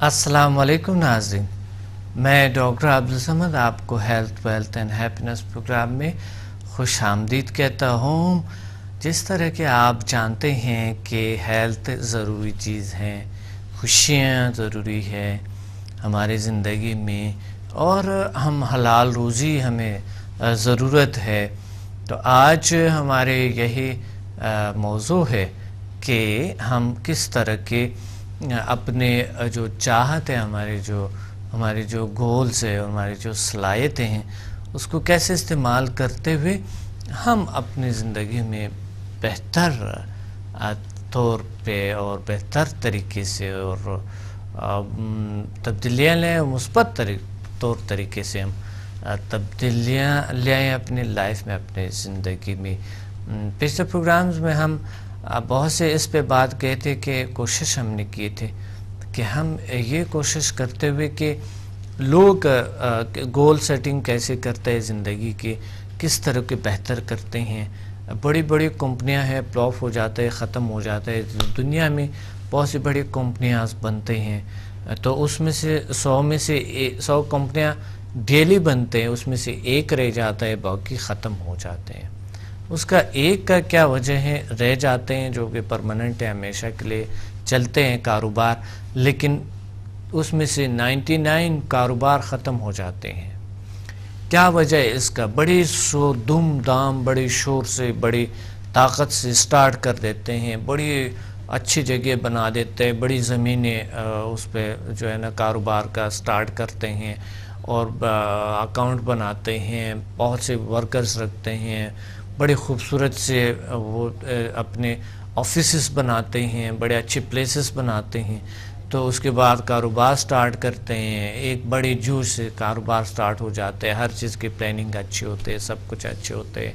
السلام علیکم ناظرین، میں ڈاکٹر عبدالصمد آپ کو health wealth and happiness program میں خوش آمدید کہتا ہوں۔ جس طرح کہ آپ جانتے ہیں کہ ہیلتھ ضروری چیز ہے، خوشیاں ضروری ہے ہماری زندگی میں، اور ہم حلال روزی ہمیں ضرورت ہے، تو آج ہمارے یہی موضوع ہے کہ ہم کس طرح کے اپنے جو چاہت ہے، ہمارے جو گولز ہے، ہماری جو صلاحیتیں ہیں، اس کو کیسے استعمال کرتے ہوئے ہم اپنی زندگی میں بہتر طور پہ اور بہتر طریقے سے اور تبدیلیاں لیں، مثبت طور طریقے سے ہم تبدیلیاں لائیں اپنی لائف میں، اپنے زندگی میں۔ پچھلے پروگرامز میں ہم بہت سے اس پہ بات کہے تھے کہ کوشش ہم نے کی تھے کہ ہم یہ کوشش کرتے ہوئے کہ لوگ گول سیٹنگ کیسے کرتے ہیں زندگی کے، کس طرح کے بہتر کرتے ہیں۔ بڑی بڑی کمپنیاں ہیں، پلاف ہو جاتے ہیں، ختم ہو جاتے ہیں، دنیا میں بہت سی بڑی کمپنیاں بنتے ہیں، تو اس میں سے 100 کمپنیاں ڈیلی بنتے ہیں، اس میں سے ایک رہ جاتا ہے، باقی ختم ہو جاتے ہیں۔ اس کا ایک کا کیا وجہ ہے؟ رہ جاتے ہیں جو کہ پرماننٹ ہے، ہمیشہ کے لیے چلتے ہیں کاروبار، لیکن اس میں سے 99 کاروبار ختم ہو جاتے ہیں۔ کیا وجہ ہے اس کا؟ بڑی دم دام، بڑی شور سے، بڑی طاقت سے سٹارٹ کر دیتے ہیں، بڑی اچھی جگہ بنا دیتے ہیں، بڑی زمینیں اس پہ جو ہے نا کاروبار کا سٹارٹ کرتے ہیں، اور اکاؤنٹ بناتے ہیں، بہت سے ورکرز رکھتے ہیں، بڑے خوبصورت سے وہ اپنے آفیسز بناتے ہیں، بڑے اچھے پلیسز بناتے ہیں، تو اس کے بعد کاروبار سٹارٹ کرتے ہیں، ایک بڑی جوش سے کاروبار سٹارٹ ہو جاتے ہیں، ہر چیز کی پلاننگ اچھی ہوتے ہے، سب کچھ اچھے ہوتے ہیں،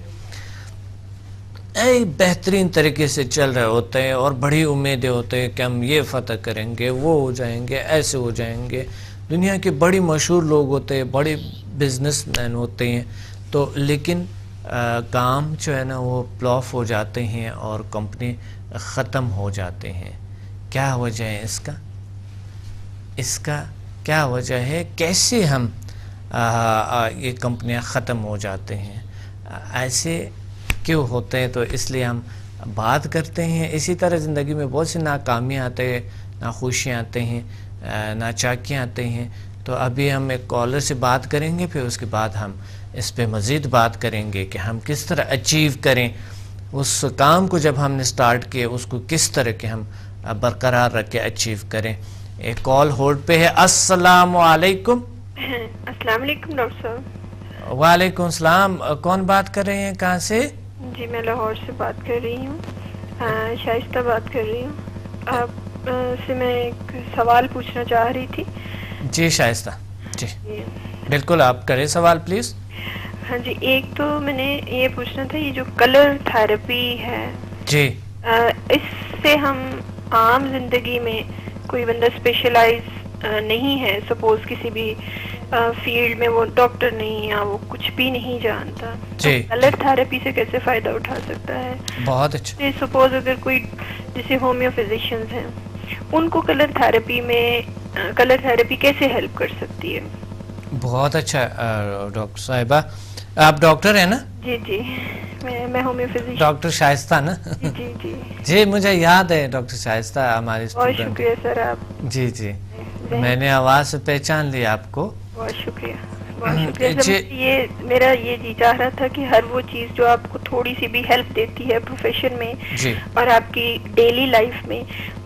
بہترین طریقے سے چل رہے ہوتے ہیں، اور بڑی امیدیں ہوتے ہیں کہ ہم یہ فتح کریں گے، وہ ہو جائیں گے، ایسے ہو جائیں گے۔ دنیا کے بڑی مشہور لوگ ہوتے ہیں، بڑے بزنس مین ہوتے ہیں، تو لیکن کام جو ہے نا وہ پلاف ہو جاتے ہیں اور کمپنی ختم ہو جاتے ہیں۔ کیا وجہ ہے اس کا کیا وجہ ہے؟ کیسے ہم یہ کمپنیاں ختم ہو جاتے ہیں؟ ایسے کیوں ہوتے ہیں؟ تو اس لیے ہم بات کرتے ہیں۔ اسی طرح زندگی میں بہت سی ناکامیاں آتے ہیں، ناخوشیاں آتے ہیں، ناچاکیاں آتے ہیں، تو ابھی ہم ایک کالر سے بات کریں گے، پھر اس کے بعد ہم اس پہ مزید بات کریں گے کہ ہم کس طرح اچیو کریں اس کام کو، جب ہم نے سٹارٹ کیا اس کو کس طرح کے ہم برقرار رکھ کے اچیو کریں۔ ایک کال ہولڈ پہ ہے۔ السلام علیکم۔ السلام علیکم ڈاکٹر صاحب۔ وعلیکم السلام۔ کون بات کر رہے ہیں؟ کہاں سے؟ جی میں لاہور سے بات کر رہی ہوں، شائستہ بات کر رہی ہوں۔ آپ سے میں ایک سوال پوچھنا چاہ رہی تھی۔ جی شائستہ، جی بالکل آپ کریں سوال پلیز۔ ہاں جی، ایک تو میں نے یہ پوچھنا تھا، یہ جو کلر تھراپی ہے، جی اس سے ہم عام زندگی میں کوئی بندہ اسپیشلائز نہیں ہے، سپوز کسی بھی فیلڈ میں وہ ڈاکٹر نہیں، یا وہ کچھ بھی نہیں جانتا، تو جی کلر تھراپی سے کیسے فائدہ اٹھا سکتا ہے؟ بہت اچھا۔ سپوز اگر کوئی جیسے ہومیو فزیشینز ہیں، ان کو کلر تھراپی کیسے ہیلپ کر سکتی ہے؟ بہت اچھا ڈاکٹر صاحبہ، آپ ڈاکٹر ہیں نا؟ جی جی، میں ہومیو فزیشین۔ ڈاکٹر شائستہ نا؟ جی جی جی مجھے یاد ہے ڈاکٹر شائستہ ہمارے بہت اسٹوڈنٹ۔ شکریہ سر آپ۔ جی جی، میں نے آواز سے پہچان لیا آپ کو۔ بہت شکریہ بہت شکریہ سر۔ یہ میرا یہ جی چاہ رہا تھا کہ ہر وہ چیز جو آپ کو تھوڑی سی بھی ہیلپ دیتی ہے پروفیشن میں جی اور آپ کی ڈیلی لائف میں،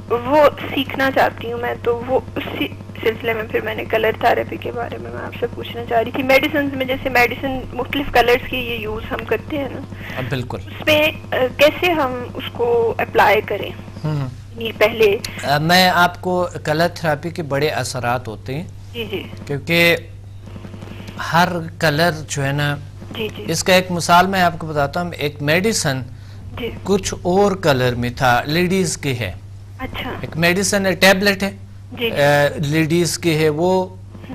وہ سیکھنا چاہتی ہوں میں، تو وہ اسی سلسلے میں پھر میں نے کلر تھراپی کے بارے میں آپ سے پوچھنا چاہ رہی تھی۔ میڈیسنز میں جیسے میڈیسن مختلف کلرز کی یہ یوز ہم کرتے ہیں نا، بالکل، اس میں کیسے ہم اس کو اپلائی کریں؟ پہلے میں آپ کو کلر تھراپی کے بڑے اثرات ہوتے ہیں، جی جی کیونکہ ہر کلر جو ہے نا، جی جی اس کا ایک مثال میں آپ کو بتاتا ہوں۔ ایک میڈیسن جی کچھ اور کلر میں تھا، لیڈیز کے ہے، اچھا ایک میڈیسن ہے، ٹیبلٹ ہے، جی لیڈیز کے ہے، وہ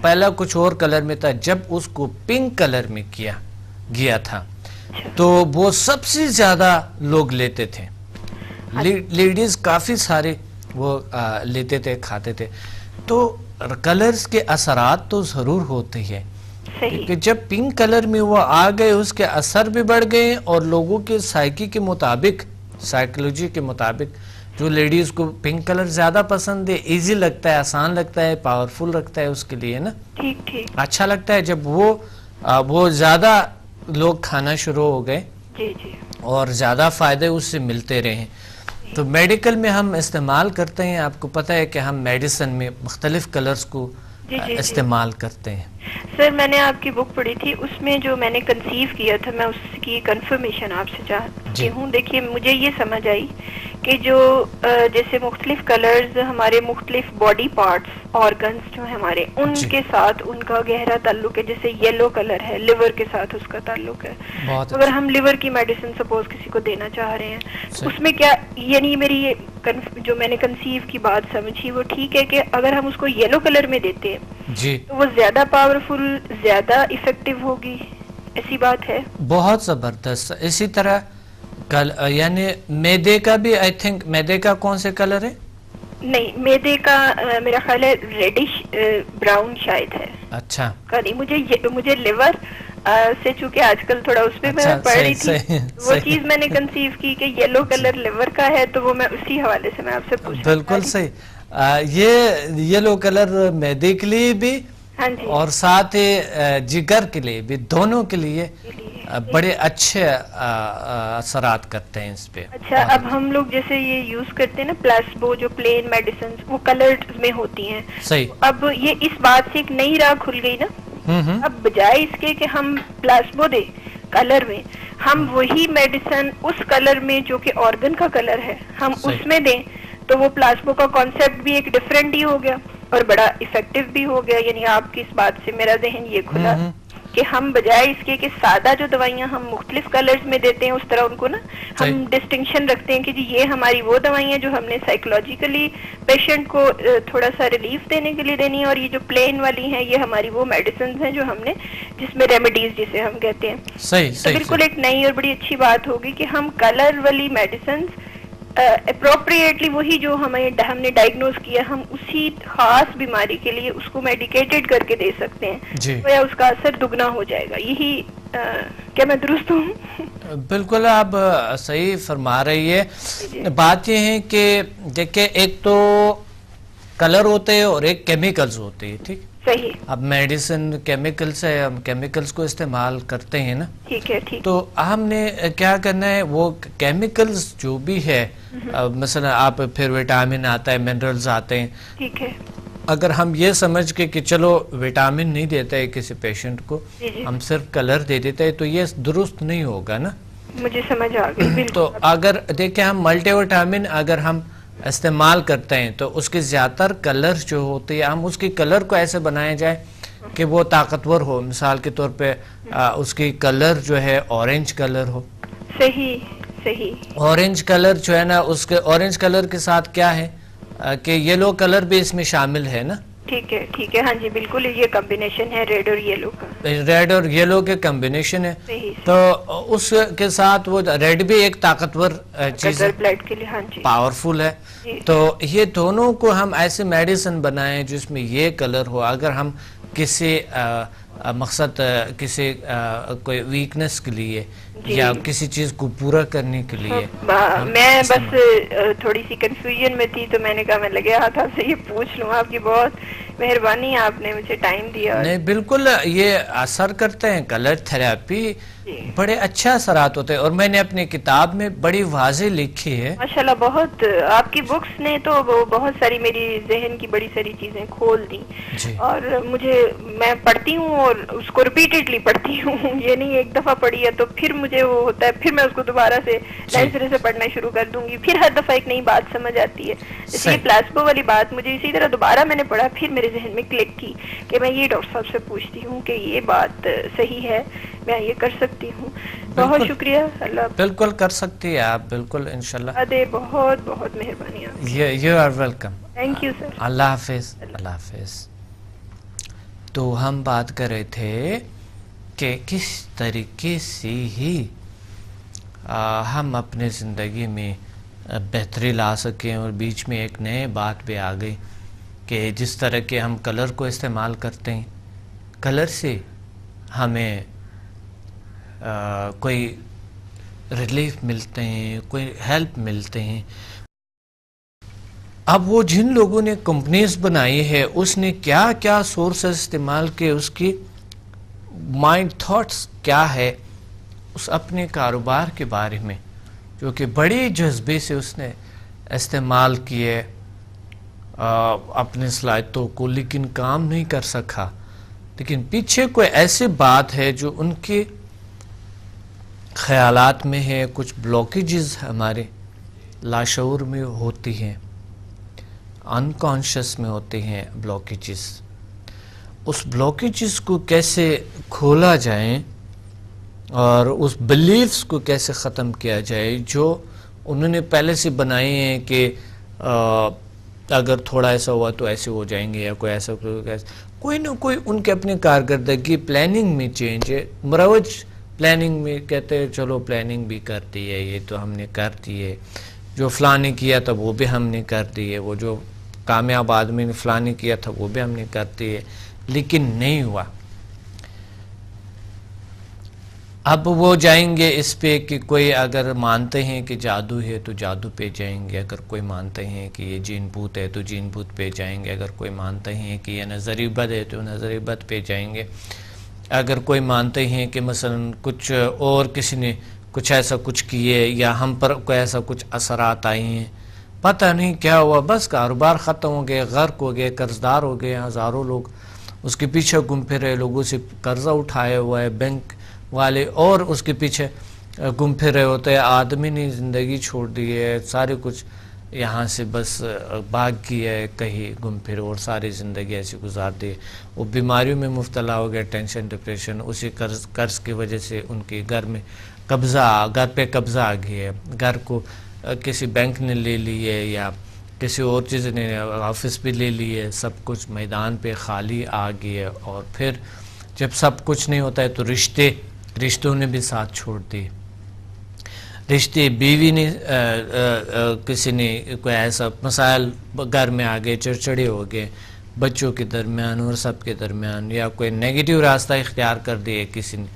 پہلا کچھ اور کلر میں تھا، جب اس کو پنک کلر میں کیا گیا تھا تو وہ سب سے زیادہ لوگ لیتے تھے، لیڈیز کافی سارے وہ لیتے تھے کھاتے تھے. تو کلرز کے اثرات تو ضرور ہوتے ہیں کہ جب پنک کلر میں وہ آ گئے اس کے اثر بھی بڑھ گئے اور لوگوں کے سائیکی کے مطابق سائیکلوجی کے مطابق جو لیڈیز کو پنک کلر زیادہ پسند ہے, ایزی لگتا ہے, آسان لگتا ہے, پاورفل لگتا ہے اس کے لیے نا, اچھا لگتا ہے جب وہ زیادہ لوگ کھانا شروع ہو گئے اور زیادہ فائدے اس سے ملتے رہے. تو میڈیکل میں ہم استعمال کرتے ہیں, آپ کو پتہ ہے کہ ہم میڈیسن میں مختلف کلرز کو استعمال کرتے ہیں. سر میں نے آپ کی بک پڑھی تھی, اس میں جو میں نے کنسیو کیا تھا میں اس کی کنفرمیشن آپ سے چاہتی ہوں. دیکھیے مجھے یہ سمجھ آئی کہ جو جیسے مختلف کلرز ہمارے مختلف باڈی پارٹس آرگنز جو ہیں ہمارے ان کے ساتھ ان کا گہرا تعلق ہے. جیسے یلو کلر ہے لیور کے ساتھ اس کا تعلق ہے. اگر ہم لیور کی میڈیسن سپوز کسی کو دینا چاہ رہے ہیں اس میں کیا, یعنی میری جو میں نے کنسیو کی بات سمجھی وہ ٹھیک ہے کہ اگر ہم اس کو یلو کلر میں دیتے ہیں تو وہ زیادہ پاورفل زیادہ افیکٹو ہوگی, ایسی بات ہے؟ بہت زبردست. اسی طرح یعنی میدے کا بھی, آئی تھنک میدے کا کون سے کلر ہے؟ نہیں میدے کا میرا خیال ہے ریڈش براؤن شاید ہے. اچھا مجھے لیور سے چونکہ آج کل تھوڑا اس پہ میں پڑھ رہی تھی وہ چیز میں نے کنسیو کی کہ یلو کلر لیور کا ہے, تو وہ میں اسی حوالے سے میں آپ سے پوچھ. بالکل صحیح. یہ یلو کلر میدے کے لیے بھی اور ساتھ ہی جگر کے لیے بھی, دونوں کے لیے بڑے اچھے اثرات کرتے ہیں اس پہ. اچھا اب ہم لوگ جیسے یہ یوز کرتے ہیں نا پلاسبو جو پلین میڈیسنز وہ کلرڈ میں ہوتی ہیں. صحیح. اب یہ اس بات سے ایک نئی راہ کھل گئی نا. اب بجائے اس کے کہ ہم پلاسبو دیں کلر میں, ہم وہی میڈیسن اس کلر میں جو کہ آرگن کا کلر ہے ہم اس میں دیں تو وہ پلاسبو کا کانسیپٹ بھی ایک ڈفرینٹ ہی ہو گیا اور بڑا افیکٹو بھی ہو گیا. یعنی آپ کی اس بات سے میرا ذہن یہ کھلا کہ ہم بجائے اس کے کہ سادہ جو دوائیاں ہم مختلف کلرز میں دیتے ہیں اس طرح ان کو نا ہم ڈسٹنکشن رکھتے ہیں کہ جی یہ ہماری وہ دوائیاں جو ہم نے سائیکولوجیکلی پیشنٹ کو تھوڑا سا ریلیف دینے کے لیے دینی ہے, اور یہ جو پلین والی ہیں یہ ہماری وہ میڈیسنز ہیں جو ہم نے جس میں ریمیڈیز جسے ہم کہتے ہیں. تو بالکل ایک نئی اور بڑی اچھی بات ہوگی کہ ہم کلر والی میڈیسنز اپروپریٹلی وہی جو ہم نے ڈائگنوز کیا ہم اسی خاص بیماری کے لیے اس کو میڈیکیٹڈ کر کے دے سکتے ہیں, یا اس کا اثر دگنا ہو جائے گا. یہی کیا میں درست ہوں؟ بالکل آپ صحیح فرما رہی ہے. بات یہ ہے کہ دیکھیں ایک تو کلر ہوتے ہیں اور ایک کیمیکلز ہوتے ہیں. ٹھیک صحیح. اب میڈیسن کیمیکلز ہے, ہم کیمیکلز کو استعمال کرتے ہیں نا. ٹھیک ہے. تو ہم نے کیا کرنا ہے, وہ کیمیکلز جو بھی ہے مثلا آپ پھر وٹامن آتا ہے, منرلز آتے ہیں. ٹھیک ہے. اگر ہم یہ سمجھ کے کہ چلو وٹامن نہیں دیتا ہے کسی پیشنٹ کو, ہم صرف کلر دے دیتے ہیں, تو یہ درست نہیں ہوگا نا. مجھے سمجھ آ گئی. تو اگر دیکھیں ہم ملٹی وٹامن اگر ہم استعمال کرتے ہیں تو اس کے زیادہ تر کلر جو ہوتے ہیں ہم اس کی کلر کو ایسے بنایا جائے کہ وہ طاقتور ہو. مثال کے طور پہ اس کی کلر جو ہے اورنج کلر ہو. صحیح صحیح. اورنج کلر جو ہے نا, اس کے اورنج کلر کے ساتھ کیا ہے کہ یلو کلر بھی اس میں شامل ہے نا. ٹھیک ہے. ٹھیک ہے. ہاں جی بالکل یہ کمبینیشن ہے ریڈ اور یلو کا. ریڈ اور یلو کے کمبینیشن ہے. تو اس کے ساتھ وہ ریڈ بھی ایک طاقتور چیز ہے, بلڈ کے لیے. ہاں جی پاورفل ہے. تو یہ دونوں کو ہم ایسے میڈیسن بنائیں جس میں یہ کلر ہو. اگر ہم کسی مقصد کسی کوئی ویکنس کے لیے یا کسی چیز کو پورا کرنے کے لیے, میں بس تھوڑی سی کنفیوژن میں تھی تو میں نے کہا میں لگے ہاتھ آپ سے یہ پوچھ لوں. آپ کی بہت مہربانی, آپ نے مجھے ٹائم دیا. نہیں بالکل یہ اثر کرتے ہیں کلر تھراپی, بڑے اچھے اثرات ہوتے ہیں. اور میں نے اپنی کتاب میں بڑی واضح لکھی ہے ماشاءاللہ. بہت آپ کی بکس نے تو بہت ساری میری ذہن کی بڑی ساری چیزیں کھول دی. اور میں پڑھتی ہوں اور اس کو ریپیٹڈلی پڑھتی ہوں. یہ نہیں ایک دفعہ پڑھی ہے تو پھر مجھے وہ ہوتا ہے, پھر میں اس کو دوبارہ سے نئے سرے سے پڑھنا شروع کر دوں گی. پھر ہر دفعہ ایک نئی بات سمجھ آتی ہے. جیسے یہ پلاسبو والی بات مجھے اسی طرح دوبارہ میں نے پڑھا, پھر میرے ذہن میں کلک کی کہ میں یہ ڈاکٹر صاحب سے پوچھتی ہوں کہ یہ بات صحیح ہے, میں یہ کر سکتی ہوں. بہت شکریہ. اللہ بالکل کر سکتی ہے آپ, بالکل انشاءاللہ. بہت بہت مہربانی. You are welcome. Thank you sir. اللہ حافظ. اللہ حافظ. تو ہم بات کر رہے تھے کہ کس طریقے سے ہی ہم اپنے زندگی میں بہتری لا سکیں. اور بیچ میں ایک نئے بات بھی آ گئی کہ جس طرح کے ہم کلر کو استعمال کرتے ہیں, کلر سے ہمیں کوئی ریلیف ملتے ہیں, کوئی ہیلپ ملتے ہیں. اب وہ جن لوگوں نے کمپنیز بنائی ہے اس نے کیا کیا سورسز استعمال کیے, اس کی مائنڈ تھاٹس کیا ہے اس اپنے کاروبار کے بارے میں, جو کہ بڑے جذبے سے اس نے استعمال کیے اپنے صلاحیتوں کو, لیکن کام نہیں کر سکا. لیکن پیچھے کوئی ایسی بات ہے جو ان کے خیالات میں ہے, کچھ بلاکیجز ہمارے لاشعور میں ہوتی ہیں, انکانشس میں ہوتے ہیں بلاکیجز. اس بلاکیجز کو کیسے کھولا جائے اور اس بلیفز کو کیسے ختم کیا جائے جو انہوں نے پہلے سے بنائے ہیں کہ اگر تھوڑا ایسا ہوا تو ایسے ہو جائیں گے, یا کوئی ایسا کوئی نہ کوئی ان کے اپنے کارکردگی پلاننگ میں چینج ہے. مروج پلاننگ میں کہتے ہیں چلو پلاننگ بھی کرتی ہے, یہ تو ہم نے کر دی ہے, جو فلاں نے کیا تھا وہ بھی ہم نے کر دی ہے, وہ جو کامیاب آدمی نے فلاں نے کیا تھا وہ بھی ہم نے کر دی ہے, لیکن نہیں ہوا. اب وہ جائیں گے اس پہ کہ کوئی اگر مانتے ہیں کہ جادو ہے تو جادو پہ جائیں گے, اگر کوئی مانتے ہیں کہ یہ جین بھوت ہے تو جین بھوت پہ جائیں گے, اگر کوئی مانتے ہیں کہ یہ نظری بد ہے تو نظری بد پہ جائیں گے, اگر کوئی مانتے ہیں کہ مثلا کچھ اور کسی نے کچھ ایسا کچھ کیے یا ہم پر کوئی ایسا کچھ اثرات آئی ہیں, پتہ نہیں کیا ہوا, بس کاروبار ختم ہو گئے, غرق ہو گئے, قرضدار ہو گئے, ہزاروں لوگ اس کے پیچھے گھوم پھر رہے, لوگوں سے قرضہ اٹھایا ہوا ہے بینک والے اور اس کے پیچھے گھوم پھر رہے ہوتے ہیں. آدمی نے زندگی چھوڑ دی ہے, سارے کچھ یہاں سے بس بھاگ گیا ہے کہیں گھوم پھر, اور ساری زندگی ایسی گزار دی. وہ بیماریوں میں مبتلا ہو گیا, ٹینشن ڈپریشن, اسی قرض کی وجہ سے ان کے گھر پہ قبضہ آ گیا ہے, گھر کو کسی بینک نے لے لی ہے یا کسی اور چیز نے, آفس بھی لے لی ہے, سب کچھ میدان پہ خالی آ گیا ہے. اور پھر جب سب کچھ نہیں ہوتا ہے تو رشتوں نے بھی ساتھ چھوڑ دیے, رشتے, بیوی نے کسی نے کوئی ایسا مسائل گھر میں آ گئے, چڑچڑے ہو گئے بچوں کے درمیان اور سب کے درمیان, یا کوئی نیگیٹو راستہ اختیار کر دیا کسی نے.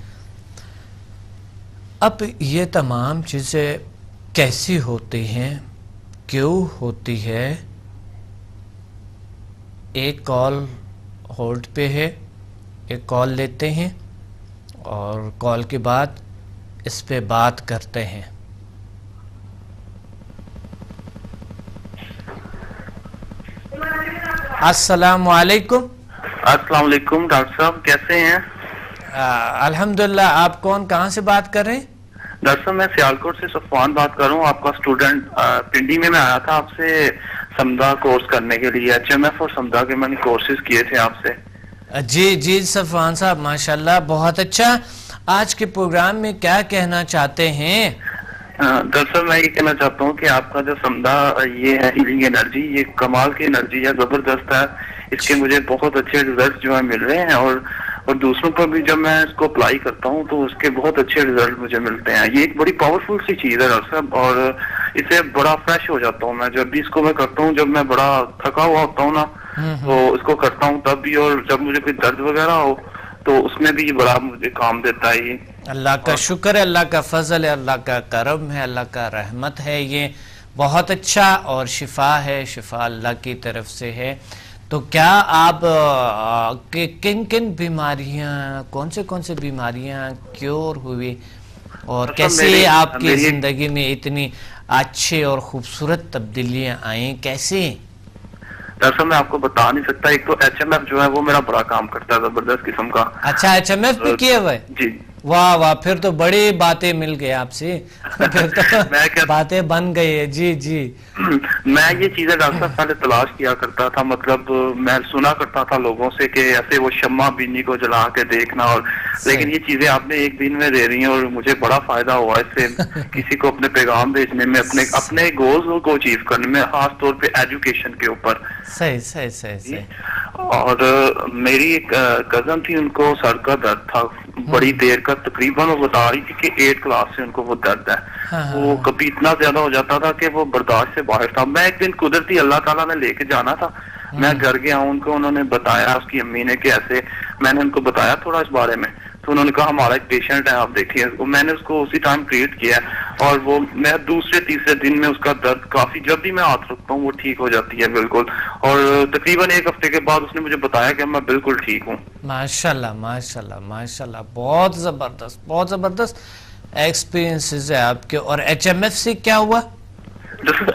اب یہ تمام چیزیں کیسی ہوتی ہیں, کیوں ہوتی ہے؟ ایک کال ہولڈ پہ ہے, ایک کال لیتے ہیں اور کال کے بعد اس پہ بات کرتے ہیں. السلام علیکم. السلام علیکم ڈاکٹر صاحب, کیسے ہیں؟ الحمدللہ. آپ کون, کہاں سے بات کر رہے ہیں؟ ڈاکٹر صاحب میں سیالکوٹ سے صفوان بات کر رہا ہوں, آپ کا اسٹوڈنٹ. پنڈی میں آیا تھا آپ سے سمدھا کورس کرنے کے لیے, HMF اور سمدھا کے میں نے کورسز کیے تھے آپ سے. جی صفوان صاحب, ماشاءاللہ, بہت اچھا. آج کے پروگرام میں کیا کہنا چاہتے ہیں؟ ڈاکٹر صاحب میں یہ کہنا چاہتا ہوں کہ آپ کا جو سمدھا یہ ہے ہیلنگ انرجی, یہ کمال کی انرجی ہے, زبردست ہے. اس کے مجھے بہت اچھے ریزلٹ جو ہے مل رہے ہیں, اور دوسروں پر بھی جب میں اس کو اپلائی کرتا ہوں تو اس کے بہت اچھے ریزلٹ مجھے ملتے ہیں. یہ ایک بڑی پاورفل سی چیز ہے ڈاکٹر صاحب, اور اس سے بڑا فریش ہو جاتا ہوں میں جب بھی اس کو میں کرتا ہوں. جب میں بڑا تھکا ہوا ہوتا ہوں نا تو اس کو کرتا ہوں تب بھی, اور جب مجھے کوئی درد وغیرہ ہو تو اس میں بھی یہ بڑا مجھے کام دیتا ہے. یہ اللہ کا شکر ہے, اللہ کا فضل ہے, اللہ کا کرم ہے, اللہ کا رحمت ہے. یہ بہت اچھا, اور شفا ہے, شفا اللہ کی طرف سے ہے. تو کیا آپ کن بیماریاں, کون سے بیماریاں کیور ہوئی, اور کیسے آپ کی زندگی میں اتنی اچھے اور خوبصورت تبدیلیاں آئیں, کیسے؟ ڈاکٹر صاحب میں آپ کو بتا نہیں سکتا. ایک تو HMF جو ہے وہ میرا بڑا کام کرتا ہے, زبردست قسم کا. اچھا, HMF بھی کیا ہوا ہے؟ جی. واہ, پھر تو بڑی باتیں مل گئی آپ سے, پھر تو باتیں بن گئی ہے. جی میں یہ چیزیں ڈاکٹر صاحب پہلے تلاش کیا کرتا تھا, مطلب میں سنا کرتا تھا لوگوں سے کہ ایسے وہ شمع بینی کو جلا کے دیکھنا, اور لیکن یہ چیزیں آپ نے ایک دن میں دے رہی ہیں اور مجھے بڑا فائدہ ہوا اس سے, کسی کو اپنے پیغام بھیجنے میں, اپنے گولز کو اچیو کرنے میں, خاص طور پہ ایجوکیشن کے اوپر. صحیح. اور میری ایک کزن تھی, ان کو سر کا درد تھا بڑی دیر کا، تقریباً وہ بتا رہی تھی کہ 8 کلاس سے ان کو وہ درد ہے. وہ کبھی اتنا زیادہ ہو جاتا تھا کہ وہ برداشت سے باہر تھا. میں ایک دن قدرتی اللہ تعالیٰ نے لے کے جانا تھا، میں گھر گیا ان کو، انہوں نے بتایا اس کی امی نے کہ ایسے، میں نے ان کو بتایا تھوڑا اس بارے میں، تو انہوں نے کہا ہمارا ایک پیشنٹ ہے آپ دیکھیے. میں نے اس کو اسی ٹائم ٹریٹ کیا اور وہ میں دوسرے تیسرے دن میں اس کا درد کافی، جب بھی میں ہاتھ رکھتا ہوں وہ ٹھیک ہو جاتی ہے بالکل. اور تقریباً 1 ہفتے کے بعد اس نے مجھے بتایا کہ میں بالکل ٹھیک ہوں. ماشاءاللہ ماشاءاللہ ماشاءاللہ، بہت زبردست ایکسپیرینسز ہے آپ کے. اور ایچ ایم ایف سے کیا ہوا؟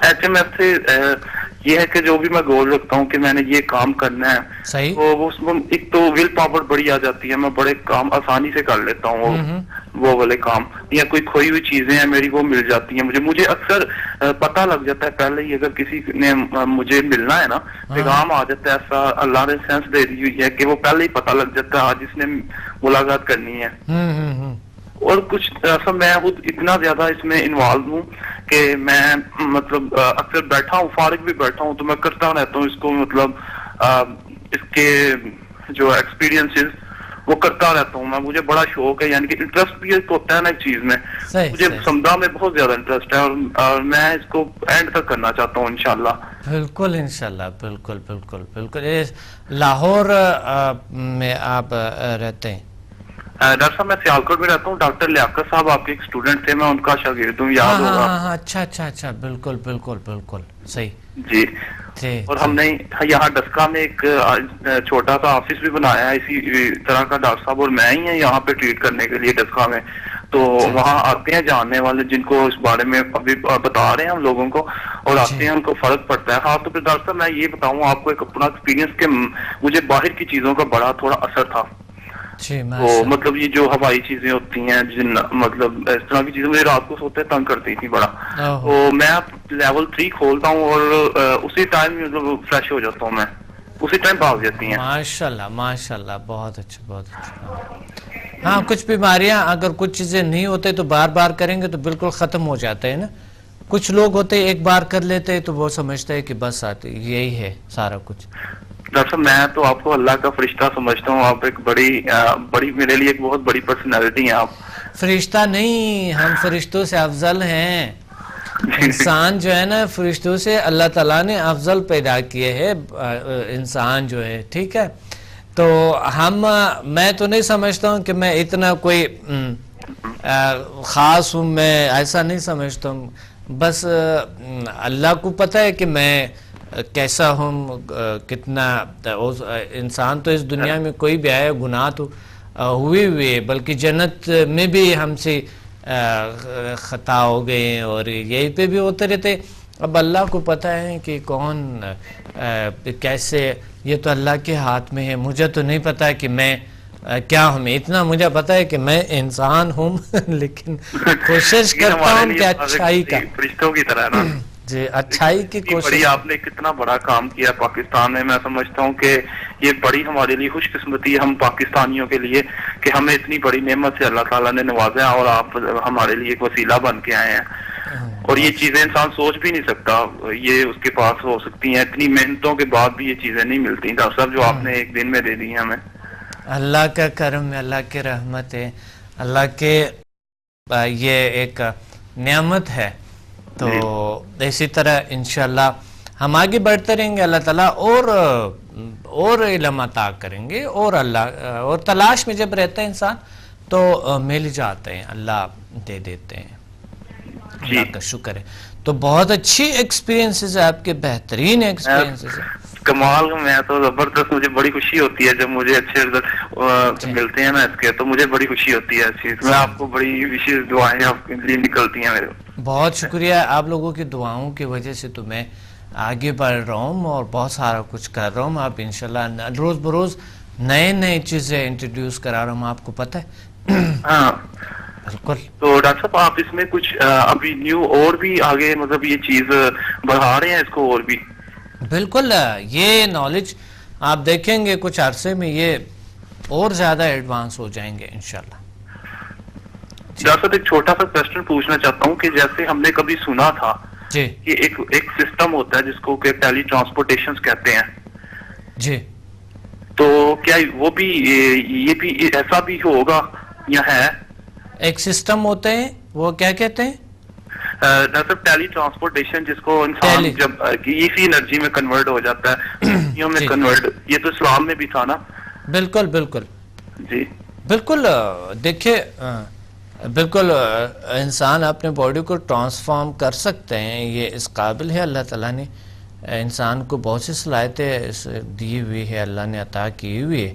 ایچ ایم ایف سے یہ ہے کہ جو بھی میں گول رکھتا ہوں کہ میں نے یہ کام کرنا ہے، صحیح، تو اس میں ایک تو ول پاور بڑی آ جاتی ہے، میں بڑے کام آسانی سے کر لیتا ہوں. وہ والے کام یا کوئی کھوئی ہوئی چیزیں ہیں میری وہ مل جاتی ہیں مجھے اکثر پتہ لگ جاتا ہے پہلے ہی. اگر کسی نے مجھے ملنا ہے نا، پیغام آ جاتا ہے ایسا، اللہ نے سینس دے دی ہوئی ہے کہ وہ پہلے ہی پتہ لگ جاتا ہے آج اس نے ملاقات کرنی ہے. اور کچھ ایسا میں خود اتنا زیادہ اس میں انوالو ہوں کہ میں مطلب اکثر بیٹھا ہوں، فارغ بھی بیٹھا ہوں تو میں کرتا رہتا ہوں اس کو، مطلب اس کے جو ایکسپیرینسز وہ کرتا رہتا ہوں میں. مجھے بڑا شوق ہے، یعنی کہ انٹرسٹ بھی ہوتا ہے نا ایک چیز میں. مجھے سمدہ میں بہت زیادہ انٹرسٹ ہے اور میں اس کو اینڈ تک کرنا چاہتا ہوں انشاءاللہ. بالکل انشاءاللہ، بالکل بالکل بالکل. لاہور میں آپ رہتے ہیں؟ ڈاکٹر صاحب میں سیالکوٹ میں رہتا ہوں. ڈاکٹر لیاقت صاحب آپ کے ایک اسٹوڈنٹ تھے، میں ان کا شاگرد ہوں، یاد ہوگا. اچھا، بالکل بالکل بالکل صحیح جی. اور ہم نے یہاں ڈسکا میں ایک چھوٹا سا آفس بھی بنایا ہے اسی طرح کا. ڈاکٹر صاحب اور میں ہی ہیں یہاں پہ ٹریٹ کرنے کے لیے ڈسکا میں. تو وہاں آتے ہیں جاننے والے جن کو اس بارے میں ابھی بتا رہے ہیں ہم لوگوں کو، اور آتے ہیں ان کو فرق پڑتا ہے. خاص طور پہ ڈاکٹر صاحب میں یہ بتاؤں آپ کو ایک اپنا ایکسپیرینس کہ مجھے باہر کی چیزوں کا بڑا تھوڑا اثر تھا. تو مطلب یہ جو ہوائی چیزیں ہوتی ہیں جن مطلب اس طرح کی چیزیں مجھے رات کو سوتے تنگ کرتی تھی بڑا. تو میں لیول 3 کھولتا ہوں اور اسی ٹائم مطلب فریش ہو جاتا ہوں، میں اسی ٹائم بھاگ جاتی ہیں. ماشاءاللہ ماشاءاللہ، بہت اچھا بہت اچھا. ہاں کچھ بیماریاں اگر کچھ چیزیں نہیں ہوتے تو بار بار کریں گے تو بالکل ختم ہو جاتے ہیں نا. کچھ لوگ ہوتے ایک بار کر لیتے تو وہ سمجھتے ہیں کہ بس آتے یہی ہے سارا کچھ. ڈاکٹر صاحب میں تو آپ کو اللہ کا فرشتہ سمجھتا ہوں. آپ ایک بڑی میرے لیے ایک بہت بڑی پرسنالٹی ہیں آپ. فرشتہ نہیں، ہم فرشتوں سے افضل ہیں. انسان جو ہے نا فرشتوں سے اللہ تعالیٰ نے افضل پیدا کیے ہے انسان جو ہے، ٹھیک ہے. تو میں تو نہیں سمجھتا ہوں کہ میں اتنا کوئی خاص ہوں، میں ایسا نہیں سمجھتا ہوں. بس اللہ کو پتہ ہے کہ میں کیسا ہوں، کتنا. انسان تو اس دنیا میں کوئی بھی آیا گناہ تو ہوئے بلکہ جنت میں بھی ہم سے خطا ہو گئے اور یہی پہ بھی ہوتے رہتے. اب اللہ کو پتہ ہے کہ کون کیسے، یہ تو اللہ کے ہاتھ میں ہے. مجھے تو نہیں پتا کہ میں کیا ہوں. اتنا مجھے پتا ہے کہ میں انسان ہوں لیکن کوشش کرتا ہوں کہ اچھائی کا، فرشتوں کی طرح نا جی اچھائی کی کوشش. آپ نے کتنا بڑا کام کیا پاکستان میں. میں سمجھتا ہوں کہ یہ بڑی ہمارے لیے خوش قسمتی ہے ہم پاکستانیوں کے لیے کہ ہمیں اتنی بڑی نعمت سے اللہ تعالیٰ نے نوازا اور آپ ہمارے لیے ایک وسیلہ بن کے آئے ہیں. اور یہ چیزیں انسان سوچ بھی نہیں سکتا یہ اس کے پاس ہو سکتی ہیں. اتنی محنتوں کے بعد بھی یہ چیزیں نہیں ملتی ڈاکٹر صاحب جو آپ نے ایک دن میں دے دی ہیں ہمیں. اللہ کا کرم ہے، اللہ کی رحمت ہے، اللہ کے یہ ایک نعمت ہے. تو اسی طرح انشاءاللہ ہم آگے بڑھتے رہیں گے. اللہ تعالیٰ اور علم عطا کریں گے. اور اللہ اور تلاش میں جب رہتا ہے انسان تو مل جاتے ہیں، اللہ دے دیتے ہیں. اللہ کا شکر ہے. تو بہت اچھی ایکسپیرینسز ہے آپ کے، بہترین ایکسپیرینسز ہیں. کمال. میں تو زبردست، مجھے بڑی خوشی ہوتی ہے جب مجھے اچھے رزلٹ ملتے ہیں نا اس کے، تو مجھے بڑی خوشی ہوتی ہے اس چیز میں. آپ کو بڑی وشیز دعائیں آپ کے لیے نکلتی ہیں میرے. بہت شکریہ. آپ لوگوں کی دعاؤں کی وجہ سے تو میں آگے بڑھ رہا ہوں اور بہت سارا کچھ کر رہا ہوں. آپ انشاءاللہ روز بروز نئے چیزیں انٹروڈیوس کرا رہا ہوں، آپ کو پتہ ہے. ہاں بالکل. تو ڈاکٹر صاحب آپ اس میں کچھ ابھی نیو اور بھی آگے مطلب یہ چیز بڑھا رہے ہیں اس کو اور بھی؟ بالکل. یہ نالج آپ دیکھیں گے کچھ عرصے میں یہ اور زیادہ ایڈوانس ہو جائیں گے انشاءاللہ. ڈاکٹر صاحب ایک چھوٹا سا کوسچن پوچھنا چاہتا ہوں کہ جیسے ہم نے کبھی سنا تھا جی کہ ایک سسٹم ہوتا ہے جس کو کہ ٹیلی ٹرانسپورٹیشن کہتے ہیں جی، تو کیا وہ بھی یہ بھی ایسا بھی ہوگا یا ہے ایک سسٹم ہوتے ہیں وہ کیا کہتے ہیں ڈاکٹر صاحب ٹیلی ٹرانسپورٹیشن جس کو انسان جب اسی انرجی میں کنورٹ ہو جاتا ہے میں کنورٹ یہ تو اسلام میں بھی تھا نا بالکل بالکل جی بالکل دیکھیں بالکل انسان اپنے باڈی کو ٹرانسفارم کر سکتے ہیں یہ اس قابل ہے اللہ تعالیٰ نے انسان کو بہت سی صلاحیتیں دی ہوئی ہے اللہ نے عطا کی ہوئی ہے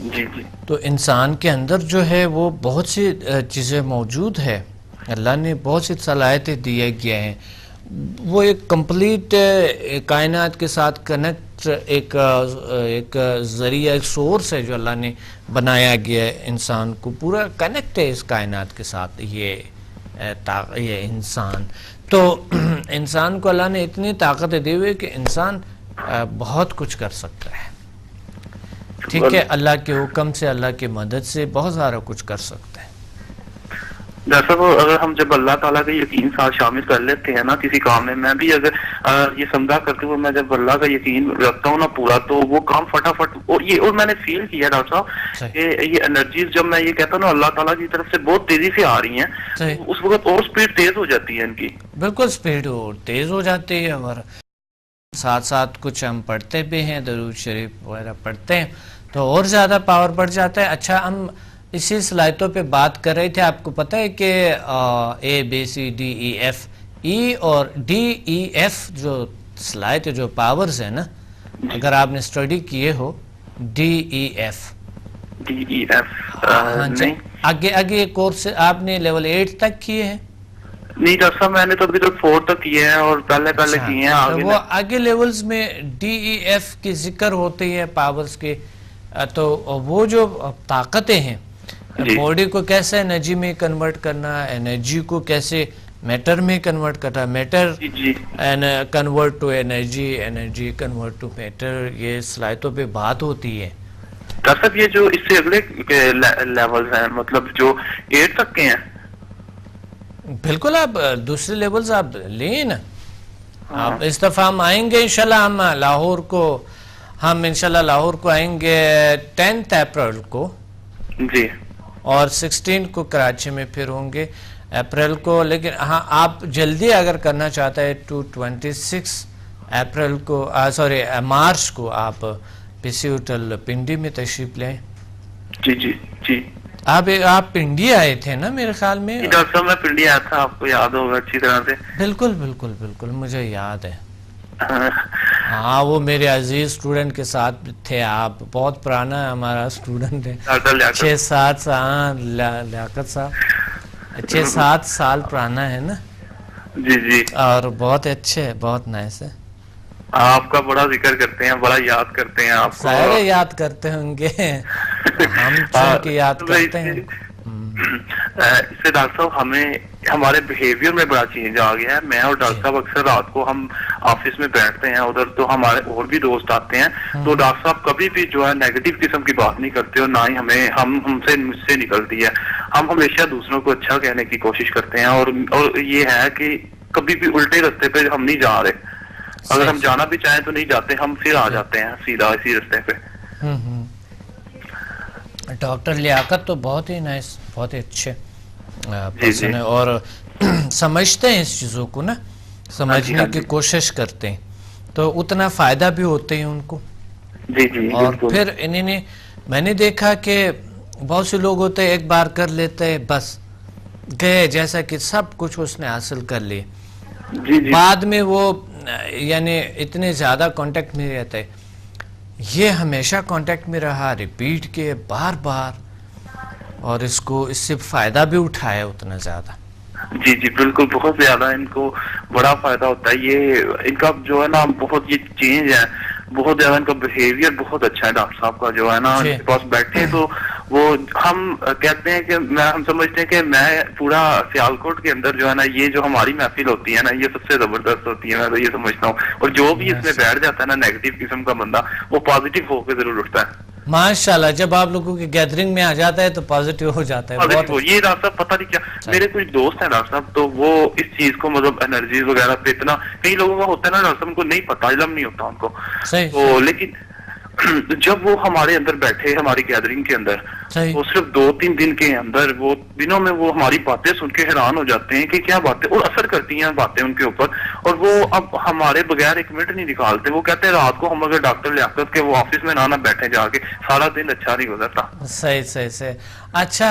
جی جی تو انسان کے اندر جو ہے وہ بہت سی چیزیں موجود ہے اللہ نے بہت سی صلاحیتیں دیے گئے ہیں وہ ایک کمپلیٹ کائنات کے ساتھ کنیکٹ ایک ذریعہ ایک سورس ہے جو اللہ نے بنایا گیا ہے انسان کو پورا کنیکٹ ہے اس کائنات کے ساتھ یہ انسان تو انسان کو اللہ نے اتنی طاقتیں دی ہوئی کہ انسان بہت کچھ کر سکتا ہے ٹھیک ہے اللہ کے حکم سے اللہ کی مدد سے بہت سارا کچھ کر سکتا ہے ڈاکٹر صاحب اگر ہم جب اللہ تعالیٰ کا یقین ساتھ شامل کر لیتے ہیں نا کسی کام میں بھی اگر یہ سمجھا کرتے ہوئے میں جب اللہ کا یقین رکھتا ہوں نا پورا تو وہ کام فٹافٹ اور میں نے فیل کیا ڈاکٹر صاحب کہ یہ انرجیز جب میں یہ کہتا ہوں نا اللہ تعالیٰ کی طرف سے بہت تیزی سے آ رہی ہیں اس وقت اور سپیڈ تیز ہو جاتی ہے ان کی بالکل سپیڈ اور تیز ہو جاتی ہے اور ساتھ ساتھ کچھ ہم پڑھتے بھی ہیں درود شریف وغیرہ پڑھتے ہیں تو اور زیادہ پاور بڑھ جاتا ہے اچھا ہم اسی صلاحیتوں پہ بات کر رہے تھے آپ کو پتہ ہے کہ A B C D E F E اور ڈی ای ایف جو صلاحیت جو پاورز ہیں نا اگر آپ نے اسٹڈی کیے ہو ڈی ای ایف ہاں جی آگے کورس آپ نے لیول 8 تک کیے ہیں نہیں ڈاکٹر صاحب میں نے تو ابھی تک 4 تک کیے ہیں اور پہلے کیے ہیں وہ آگے لیولز میں ڈی ای ایف کی ذکر ہوتی ہے پاورز کے تو وہ جو طاقتیں ہیں باڈی کو کیسے انرجی میں کنورٹ کرنا انرجی کو کیسے میٹر میں کنورٹ کرنا matter convert to energy energy convert to matter یہ صلاحیتوں پہ بات ہوتی ہے ڈاکٹر صاحب یہ جو اس سے اگلے لیولز ہیں مطلب جو 8 تک کے ہیں بالکل آپ دوسرے لیولز آپ لیں نا آپ اس دفعہ ہم آئیں گے انشاءاللہ ہم انشاءاللہ لاہور کو آئیں گے 10 اپریل کو جی اور 16 کو کراچی میں پھر ہوں گے اپریل کو لیکن ہاں آپ جلدی اگر کرنا چاہتا ہے 26 اپریل کو مارچ کو آپ پی سی ہوٹل پنڈی میں تشریف لیں جی جی جی آپ پنڈی آئے تھے نا میرے خیال میں ڈاکٹر صاحب میں پنڈی آیا تھا آپ کو یاد ہوگا اچھی طرح سے بالکل بالکل بالکل مجھے یاد ہے ہاں وہ میرے عزیز اسٹوڈنٹ کے ساتھ تھے آپ بہت پرانا ہمارا اسٹوڈنٹ ہے 6-7 سال لیاقت صاحب 6-7 سال پرانا ہے نا جی جی اور بہت اچھے بہت نائس ہے آپ کا بڑا ذکر کرتے ہیں بڑا یاد کرتے ہیں آپ سارے یاد کرتے ہوں گے ہم چونکہ یاد کرتے ہیں اس سے ڈاکٹر صاحب ہمیں ہمارے بیہیویئر میں بڑا چینج آ گیا ہے میں اور ڈاکٹر صاحب اکثر رات کو ہم آفس میں بیٹھتے ہیں ادھر تو ہمارے اور بھی دوست آتے ہیں تو ڈاکٹر صاحب کبھی بھی جو ہے نیگیٹو قسم کی بات نہیں کرتے اور نہ ہی مجھ سے نکلتی ہے ہم ہمیشہ دوسروں کو اچھا کہنے کی کوشش کرتے ہیں اور یہ ہے کہ کبھی بھی الٹے رستے پہ ہم نہیں جا رہے اگر ہم جانا بھی چاہیں تو نہیں جاتے ہم پھر آ جاتے ہیں سیدھا اسی رستے پہ ڈاکٹر لیاقت تو بہت ہی نائس بہت ہی اچھے پرسن ہے اور سمجھتے ہیں اس چیزوں کو نا سمجھنے کی کوشش کرتے ہیں تو اتنا فائدہ بھی ہوتے ہیں ان کو اور پھر میں نے دیکھا کہ بہت سے لوگ ہوتے ہیں ایک بار کر لیتے ہیں بس گئے جیسا کہ سب کچھ اس نے حاصل کر لیے بعد میں وہ یعنی اتنے زیادہ کانٹیکٹ میں رہتا ہے یہ ہمیشہ کانٹیکٹ میں رہا ریپیٹ کے بار بار اور اس سے فائدہ بھی اٹھایا اتنا زیادہ جی جی بالکل بہت زیادہ ان کو بڑا فائدہ ہوتا ہے یہ ان کا جو ہے نا بہت یہ چینج ہے بہت زیادہ ان کا بیہیویئر بہت اچھا ہے ڈاکٹر صاحب کا جو ہے نا ان کے پاس بیٹھے تو وہ ہم کہتے ہیں کہ ہم سمجھتے ہیں کہ میں پورا سیالکوٹ کے اندر جو ہے نا یہ جو ہماری محفل ہوتی ہے نا یہ سب سے زبردست ہوتی ہے میں تو یہ سمجھتا ہوں اور جو بھی اس میں بیٹھ جاتا ہے نا نیگیٹو قسم کا بندہ وہ پازیٹیو ہو کے ضرور اٹھتا ہے ماشاءاللہ جب آپ لوگوں کی گیدرنگ میں آ جاتا ہے تو پازیٹیو ہو جاتا ہے یہ ڈاکٹر صاحب پتہ نہیں کیا میرے کچھ دوست ہیں ڈاکٹر صاحب تو وہ اس چیز کو مطلب انرجیز وغیرہ پہ اتنا کئی لوگوں کا ہوتا ہے نا ڈاکٹر صاحب ان کو نہیں پتا علم نہیں ہوتا ان کو تو لیکن جب وہ ہمارے اندر بیٹھے ہماری گیدرنگ کے اندر وہ صرف 2-3 دن کے اندر وہ دنوں میں وہ ہماری باتیں سن کے حیران ہو جاتے ہیں کہ کیا باتیں، اور اثر کرتی ہیں باتیں ان کے اوپر، اور وہ اب ہمارے بغیر ایک منٹ نہیں نکالتے. وہ کہتے ہیں رات کو ہم اگر ڈاکٹر لیاقت کے وہ آفس میں نہ بیٹھے جا کے سارا دن اچھا نہیں گزرتا. صحیح. اچھا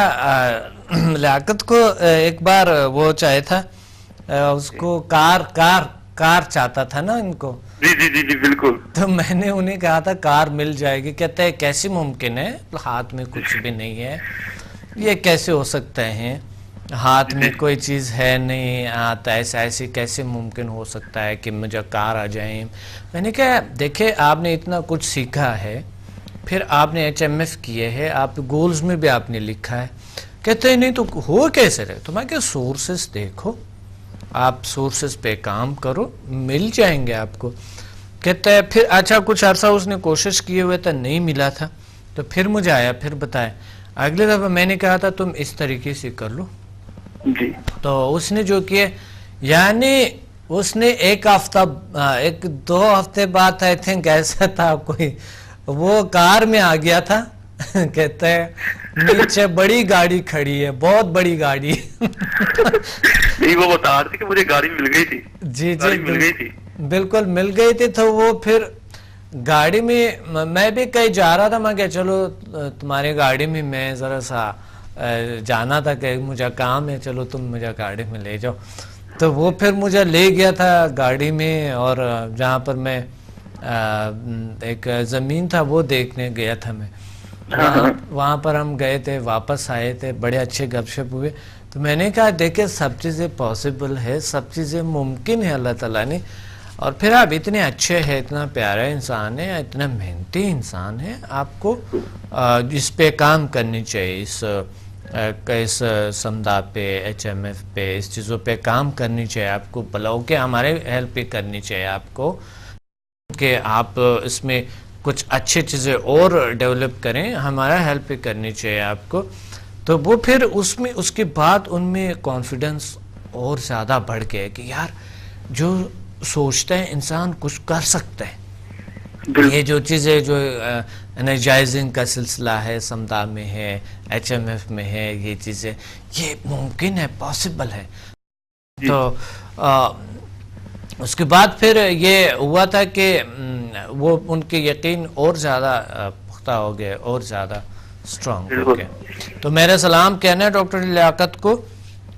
لیاقت کو ایک بار وہ چاہے تھا اس کو کار چاہتا تھا نا ان کو. جی بالکل. تو میں نے انہیں کہا تھا کار مل جائے گی. کہتے ہیں کیسے ممکن ہے، ہاتھ میں کچھ بھی نہیں ہے، یہ کیسے ہو سکتا ہے، ہاتھ میں کوئی چیز ہے نہیں، آتا ایسے کیسے ممکن ہو سکتا ہے کہ مجھے کار آ جائیں. میں نے کہا دیکھیں آپ نے اتنا کچھ سیکھا ہے، پھر آپ نے HMF کیے ہے، آپ گولز میں بھی آپ نے لکھا ہے. کہتے ہیں نہیں تو ہو کیسے رہے. تو میں کہ سورسز دیکھو، آپ سورسز پہ کام کرو، مل جائیں گے آپ کو. کہتا ہے پھر اچھا کچھ عرصہ اس نے کوشش کیے ہوئے تھا، نہیں ملا تھا، تو پھر مجھے آیا، پھر بتایا. اگلے دفعہ میں نے کہا تھا تم اس طریقے سے کر لو. جی. تو اس نے جو کیا، یعنی اس نے 1-2 ہفتے بعد آئی تھنک ایسا تھا کوئی، وہ کار میں آ گیا تھا. کہتا ہے نیچے بڑی گاڑی کھڑی ہے، بہت بڑی گاڑی. نہیں وہ بتا رہے تھے کہ مجھے گاڑی مل گئی تھی. جی بالکل مل گئی تھی. تو وہ پھر گاڑی میں بھی کہیں جا رہا تھا، میں کہ چلو تمہاری گاڑی میں میں ذرا سا جانا تھا کہ مجھے کام ہے، چلو تم مجھے گاڑی میں لے جاؤ. تو وہ پھر مجھے لے گیا تھا گاڑی میں، اور جہاں پر میں ایک زمین تھا وہ دیکھنے گیا تھا میں، وہاں پر ہم گئے تھے، واپس آئے تھے، بڑے اچھے گپ شپ ہوئے. تو میں نے کہا دیکھیں سب چیزیں پاسبل ہے، سب چیزیں ممکن ہے اللہ تعالیٰ نے. اور پھر آپ اتنے اچھے ہیں، اتنا پیارا انسان ہے، اتنا محنتی انسان ہے، آپ کو اس پہ کام کرنی چاہیے، اس سمدھا پہ، HMF پہ، اس چیزوں پہ کام کرنی چاہیے آپ کو. بلاؤ کہ ہمارے ہیلپ بھی کرنی چاہیے آپ کو کہ آپ اس میں کچھ اچھی چیزیں اور ڈیولپ کریں، ہمارا ہیلپ بھی کرنی چاہیے آپ کو. تو وہ پھر اس کے بعد ان میں کانفیڈنس اور زیادہ بڑھ گیا کہ یار جو سوچتا ہے انسان کچھ کر سکتا ہے. یہ جو چیزیں جو انرجائزنگ کا سلسلہ ہے سمدھا میں ہے، HMF میں ہے، یہ چیزیں یہ ممکن ہے، پاسبل ہے. تو اس کے بعد پھر یہ ہوا تھا کہ وہ ان کے یقین اور زیادہ پختہ ہو گئے، اور زیادہ اسٹرانگ ہو گئے. تو میرا سلام کہنا ہے ڈاکٹر لیاقت کو.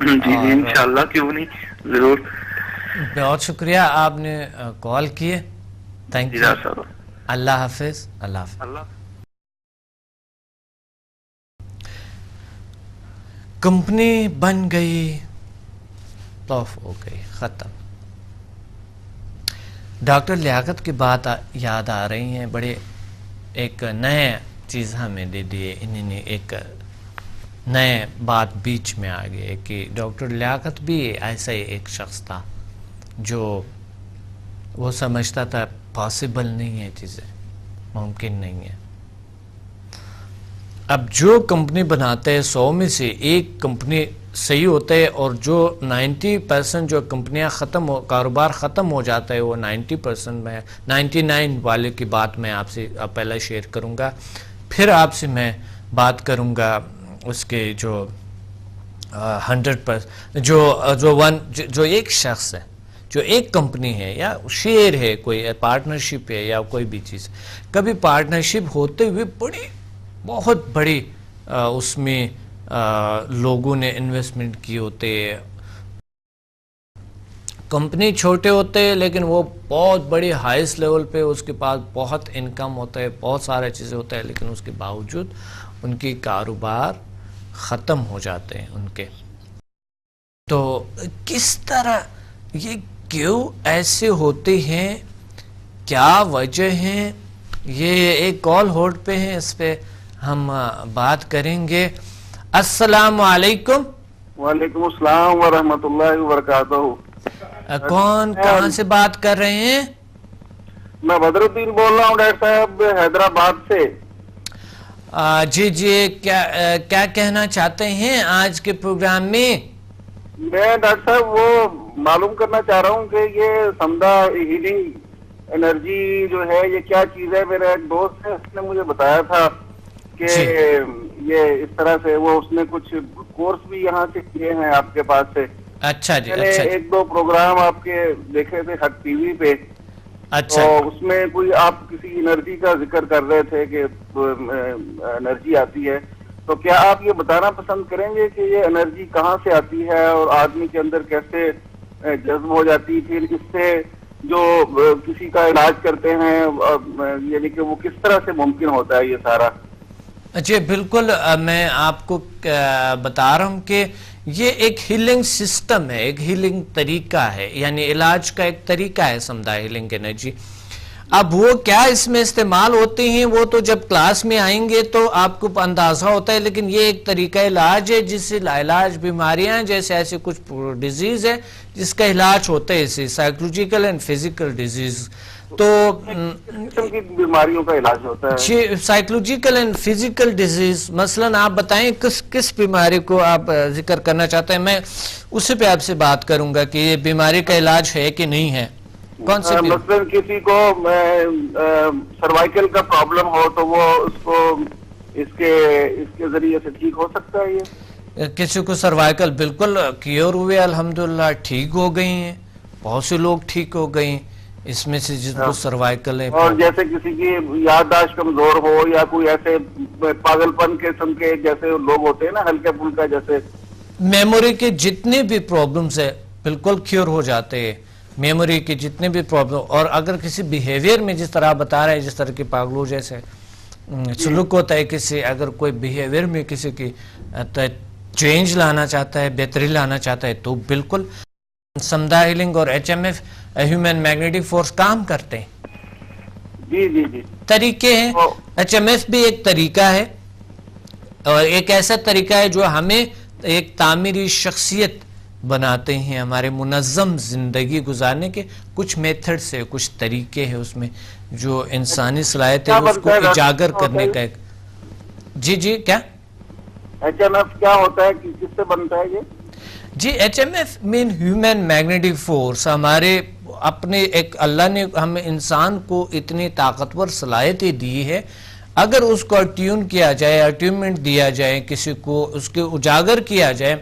جی انشاءاللہ، کیوں نہیں، ضرور. بہت شکریہ آپ نے کال کیے. Thank you. اللہ حافظ. اللہ حافظ. کمپنی بن گئی، طوف ہو گئی، ختم. ڈاکٹر لیاقت کی بات یاد آ رہی ہیں، بڑے ایک نئے چیز ہمیں دے دیے انہوں نے. ایک نئے بات بیچ میں آ گئے کہ ڈاکٹر لیاقت بھی ایسا ہی ایک شخص تھا جو وہ سمجھتا تھا پاسبل نہیں ہے، چیزیں ممکن نہیں ہے. اب جو کمپنی بناتے ہیں 100 میں سے ایک کمپنی صحیح ہوتا ہے، اور جو 90% جو کمپنیاں کاروبار ختم ہو جاتا ہے وہ 90% میں 99 والے کی بات میں آپ سے پہلے شیئر کروں گا. پھر آپ سے میں بات کروں گا اس کے جو 100% جو ایک شخص ہے، جو ایک کمپنی ہے یا شیئر ہے، کوئی پارٹنرشپ ہے یا کوئی بھی چیز. کبھی پارٹنرشپ ہوتے ہوئے بہت بڑی اس میں لوگوں نے انویسٹمنٹ کی ہوتے، کمپنی چھوٹے ہوتے لیکن وہ بہت بڑی ہائیسٹ لیول پہ اس کے پاس بہت انکم ہوتا ہے، بہت سارے چیزیں ہوتا ہے، لیکن اس کے باوجود ان کی کاروبار ختم ہو جاتے ہیں ان کے. تو کس طرح یہ کیوں ایسے ہوتے ہیں، کیا وجہ ہیں؟ یہ ایک کال ہولڈ پہ ہیں، اس پہ ہم بات کریں گے. السلام علیکم. وعلیکم السلام ورحمۃ اللہ وبرکاتہ. کون کہاں سے بات کر رہے ہیں؟ میں بدر الدین بول رہا ہوں ڈاکٹر صاحب، حیدرآباد سے. جی کیا کہنا چاہتے ہیں آج کے پروگرام میں؟ میں ڈاکٹر صاحب وہ معلوم کرنا چاہ رہا ہوں کہ یہ سمدھا ہیلنگ انرجی جو ہے یہ کیا چیز ہے. میرا ایک دوست ہے, اس نے مجھے بتایا تھا کہ یہ اس طرح سے اس نے کچھ کورس بھی یہاں سے کیے ہیں آپ کے پاس سے. اچھا جی. میں نے 1-2 پروگرام آپ کے دیکھے تھے حق ٹی وی پہ. اچھا. تو اس میں کوئی آپ کسی انرجی کا ذکر کر رہے تھے کہ انرجی آتی ہے, تو کیا آپ یہ بتانا پسند کریں گے کہ یہ انرجی کہاں سے آتی ہے اور آدمی کے اندر کیسے جذب ہو جاتی, پھر اس سے جو کسی کا علاج کرتے ہیں یعنی کہ وہ کس طرح سے ممکن ہوتا ہے یہ سارا؟ جی بالکل, میں آپ کو بتا رہا ہوں کہ یہ ایک ہیلنگ سسٹم ہے, ایک ہیلنگ طریقہ ہے, یعنی علاج کا ایک طریقہ ہے سمدھا ہیلنگ انرجی. اب وہ کیا اس میں استعمال ہوتے ہیں وہ تو جب کلاس میں آئیں گے تو آپ کو اندازہ ہوتا ہے, لیکن یہ ایک طریقہ علاج ہے جس سے علاج بیماریاں جیسے ایسے کچھ ڈیزیز ہے جس کا علاج ہوتا ہے, اسے سائیکولوجیکل اینڈ فزیکل ڈیزیز. تو بیماریوں کا علاج ہوتا ہے سائیکولوجیکل اینڈ فزیکل ڈیزیز. مثلا آپ بتائیں کس بیماری کو آپ ذکر کرنا چاہتے ہیں, میں اسی پہ آپ سے بات کروں گا کہ یہ بیماری کا علاج ہے کہ نہیں ہے. کون سی مثلا کسی کو سروائیکل کا پرابلم ہو تو وہ اس کو اس کے ذریعے سے ٹھیک ہو سکتا ہے. یہ کسی کو سروائیکل بالکل کیور ہوئے, الحمدللہ ٹھیک ہو گئی ہیں, بہت سے لوگ ٹھیک ہو گئی اس میں سے جس کو سروائیکل ہے. اور جیسے کسی کی یادداشت کمزور ہو یا کوئی ایسے پاگل پن قسم کے جیسے لوگ ہوتے ہیں نا, ہلکا پھلکا, جیسے میموری کے جتنے بھی پرابلمز ہیں بالکل کیور ہو جاتے ہیں, میموری کے جتنے بھی پرابلم. اور اگر کسی بیہیویئر میں جس طرح بتا رہے ہیں, جس طرح کی پاگلوں جیسے سلوک ہوتا ہے کسی, اگر کوئی بیہیویئر میں کسی کی چینج لانا چاہتا ہے, بہتری لانا چاہتا ہے, تو بالکل سمدھا ہیلنگ اور H M F human magnetic force کام کرتے ہیں. جی جی جی طریقے ہیں. ایچ ایم ایف بھی ایک طریقہ ہے اور ایک ایسا طریقہ ہے جو ہمیں ایک تعمیری شخصیت بناتے ہیں, ہمارے منظم زندگی گزارنے کے کچھ میتھڈز ہے, کچھ طریقے ہیں اس میں جو انسانی صلاحیت ہے اس کو اجاگر کرنے کا ایک. جی کیا ایچ ایم ایف کیا ہوتا ہے, کس سے بنتا ہے یہ؟ جی ایچ ایم ایف مین ہیومن میگنیٹک فورس. ہمارے اپنے ایک اللہ نے ہمیں انسان کو اتنی طاقتور صلاحیتیں دی ہے, اگر اس کو اٹیون کیا جائے, اٹیونمنٹ دیا جائے, کسی کو اس کے اجاگر کیا جائے,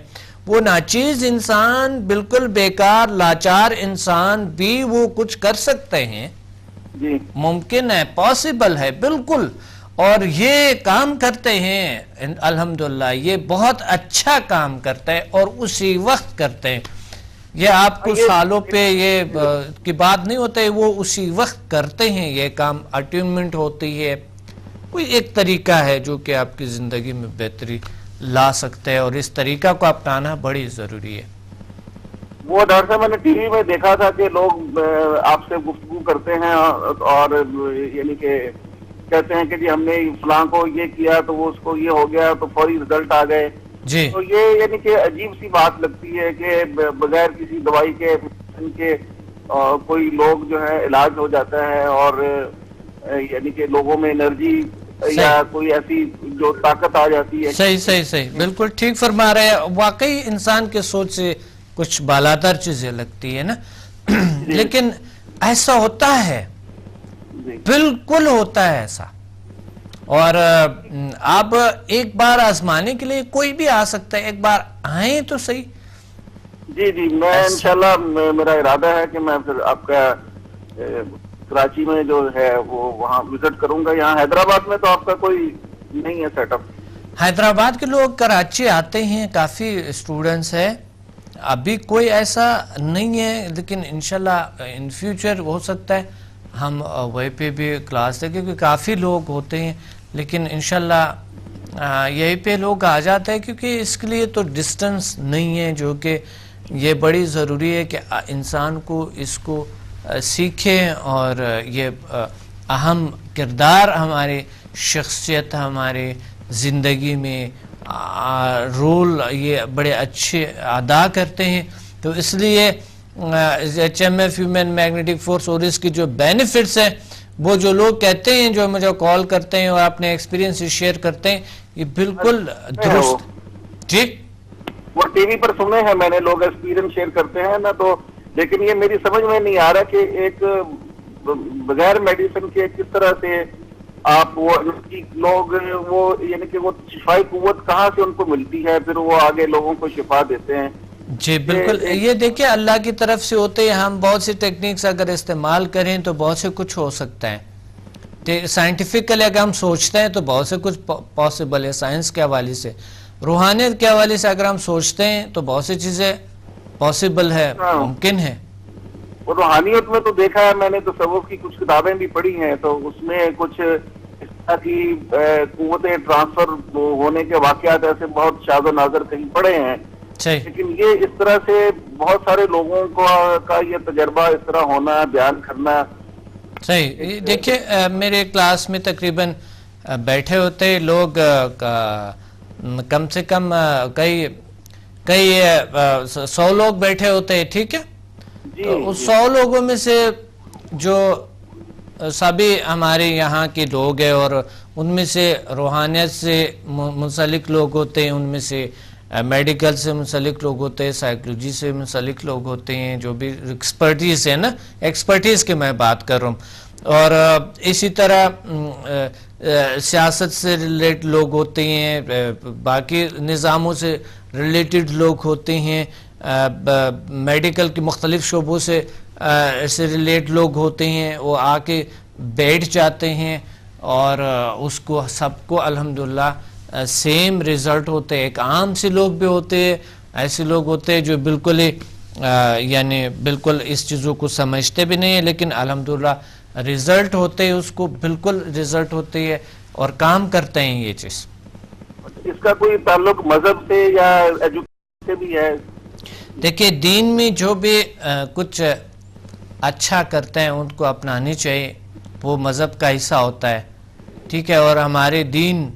وہ ناچیز انسان, بالکل بیکار لاچار انسان بھی وہ کچھ کر سکتے ہیں. جی ممکن ہے, پاسبل ہے بالکل. اور یہ کام کرتے ہیں الحمدللہ, یہ بہت اچھا کام کرتا ہے اور اسی وقت کرتے ہیں. یہ آپ کو سالوں پہ یہ کی بات نہیں ہوتا ہے, وہ اسی وقت کرتے ہیں یہ کام. اٹیونمنٹ ہوتی ہے, کوئی ایک طریقہ ہے جو کہ آپ کی زندگی میں بہتری لا سکتے ہیں, اور اس طریقہ کو اپنانا بڑی ضروری ہے. وہ ڈاکٹر صاحب میں نے ٹی وی میں دیکھا تھا کہ لوگ آپ سے گفتگو کرتے ہیں اور یعنی کہ کہتے ہیں کہ جی ہم نے فلاں کو یہ کیا تو وہ اس کو یہ ہو گیا تو فوری رزلٹ آ گئے. جی تو یہ یعنی کہ عجیب سی بات لگتی ہے کہ بغیر کسی دوائی کے کوئی لوگ جو ہے علاج ہو جاتا ہے, اور یعنی کہ لوگوں میں انرجی یا کوئی ایسی جو طاقت آ جاتی ہے. صحیح بالکل ٹھیک فرما رہے ہیں. واقعی انسان کے سوچ سے کچھ بالاتر چیزیں لگتی ہے نا, لیکن ایسا ہوتا ہے, بالکل ہوتا ہے ایسا. اور آپ ایک بار آزمانے کے لیے کوئی بھی آ سکتا ہے, ایک بار آئیں تو صحیح. جی میں انشاءاللہ میرا ارادہ ہے کہ میں پھر آپ کا کراچی میں جو ہے وہ وہاں وزٹ کروں گا. یہاں حیدرآباد میں تو آپ کا کوئی نہیں ہے سیٹ اپ؟ حیدرآباد کے لوگ کراچی آتے ہیں, کافی اسٹوڈنٹس ہیں, ابھی کوئی ایسا نہیں ہے, لیکن انشاءاللہ ان فیوچر ہو سکتا ہے ہم وہیں پہ بھی کلاس دیں, کیونکہ کافی لوگ ہوتے ہیں, لیکن انشاءاللہ یہیں پہ لوگ آ جاتے ہیں, کیونکہ اس کے لیے تو ڈسٹنس نہیں ہے, جو کہ یہ بڑی ضروری ہے کہ انسان کو اس کو سیکھیں. اور یہ اہم کردار ہماری شخصیت, ہمارے زندگی میں رول یہ بڑے اچھے ادا کرتے ہیں. تو اس لیے H M F human magnetic force اور اس کی جو بینیفٹس ہیں, وہ جو لوگ کہتے ہیں, جو مجھے کال کرتے ہیں اور اپنے ایکسپیرینس شیئر کرتے ہیں, یہ بالکل درست. جی وہ ٹی وی پر سنے ہیں میں نے, لوگ ایکسپیرینس شیئر کرتے ہیں نا, تو لیکن یہ میری سمجھ میں نہیں آ رہا کہ ایک بغیر میڈیسن کے کس طرح سے آپ وہ لوگ وہ یعنی کہ وہ شفائی قوت کہاں سے ان کو ملتی ہے، پھر وہ آگے لوگوں کو شفا دیتے ہیں؟ جی بالکل، یہ دیکھیں اللہ کی طرف سے ہوتے ہیں. ہم بہت سی ٹیکنیکس اگر استعمال کریں تو بہت سے کچھ ہو سکتا ہے. سائنٹیفکلی اگر ہم سوچتے ہیں تو بہت سے کچھ پاسبل ہے سائنس کے حوالے سے. روحانیت کے حوالے سے اگر ہم سوچتے ہیں تو بہت سی چیزیں پاسبل ہے، ممکن ہے. اور روحانیت میں تو دیکھا ہے میں نے، تصوف کی کچھ کتابیں بھی پڑھی ہیں، تو اس میں کچھ اس طرح کی قوتیں ٹرانسفر ہونے کے واقعات ایسے بہت شاذ و نادر کہیں پڑے ہیں. لیکن یہ اس طرح سے بہت سارے لوگوں کا یہ تجربہ اس طرح ہونا، بیان کرنا. صحیح. دیکھیں میرے کلاس میں تقریباً بیٹھے ہوتے لوگ کم سے کم کئی 100 لوگ بیٹھے ہوتے ہیں، ٹھیک ہے. اس 100 لوگوں میں سے جو سبھی ہمارے یہاں کے لوگ ہیں اور ان میں سے روحانیت سے منسلک لوگ ہوتے ہیں، ان میں سے میڈیکل سے منسلک لوگ ہوتے ہیں، سائیکلوجی سے منسلک لوگ ہوتے ہیں، جو بھی ایکسپرٹیز ہے نا، ایکسپرٹیز کی میں بات کر رہا ہوں. اور اسی طرح سیاست سے ریلیٹ لوگ ہوتے ہیں، باقی نظاموں سے ریلیٹڈ لوگ ہوتے ہیں، میڈیکل کے مختلف شعبوں سے ریلیٹ لوگ ہوتے ہیں. وہ آ کے بیٹھ جاتے ہیں اور اس کو سب کو الحمدللہ سیم ریزلٹ ہوتے ہیں. ایک عام سے لوگ بھی ہوتے ہیں، ایسے لوگ ہوتے ہیں جو بالکل یعنی بالکل اس چیزوں کو سمجھتے بھی نہیں ہیں، لیکن الحمدللہ ریزلٹ ہوتے ہیں، اس کو بالکل ریزلٹ ہوتے ہیں اور کام کرتے ہیں یہ چیز. اس کا کوئی تعلق مذہب سے یا ایجوکیشن سے بھی ہے؟ دیکھیں دین میں جو بھی کچھ اچھا کرتے ہیں ان کو اپنانی چاہیے، وہ مذہب کا حصہ ہوتا ہے، ٹھیک ہے. اور ہمارے دین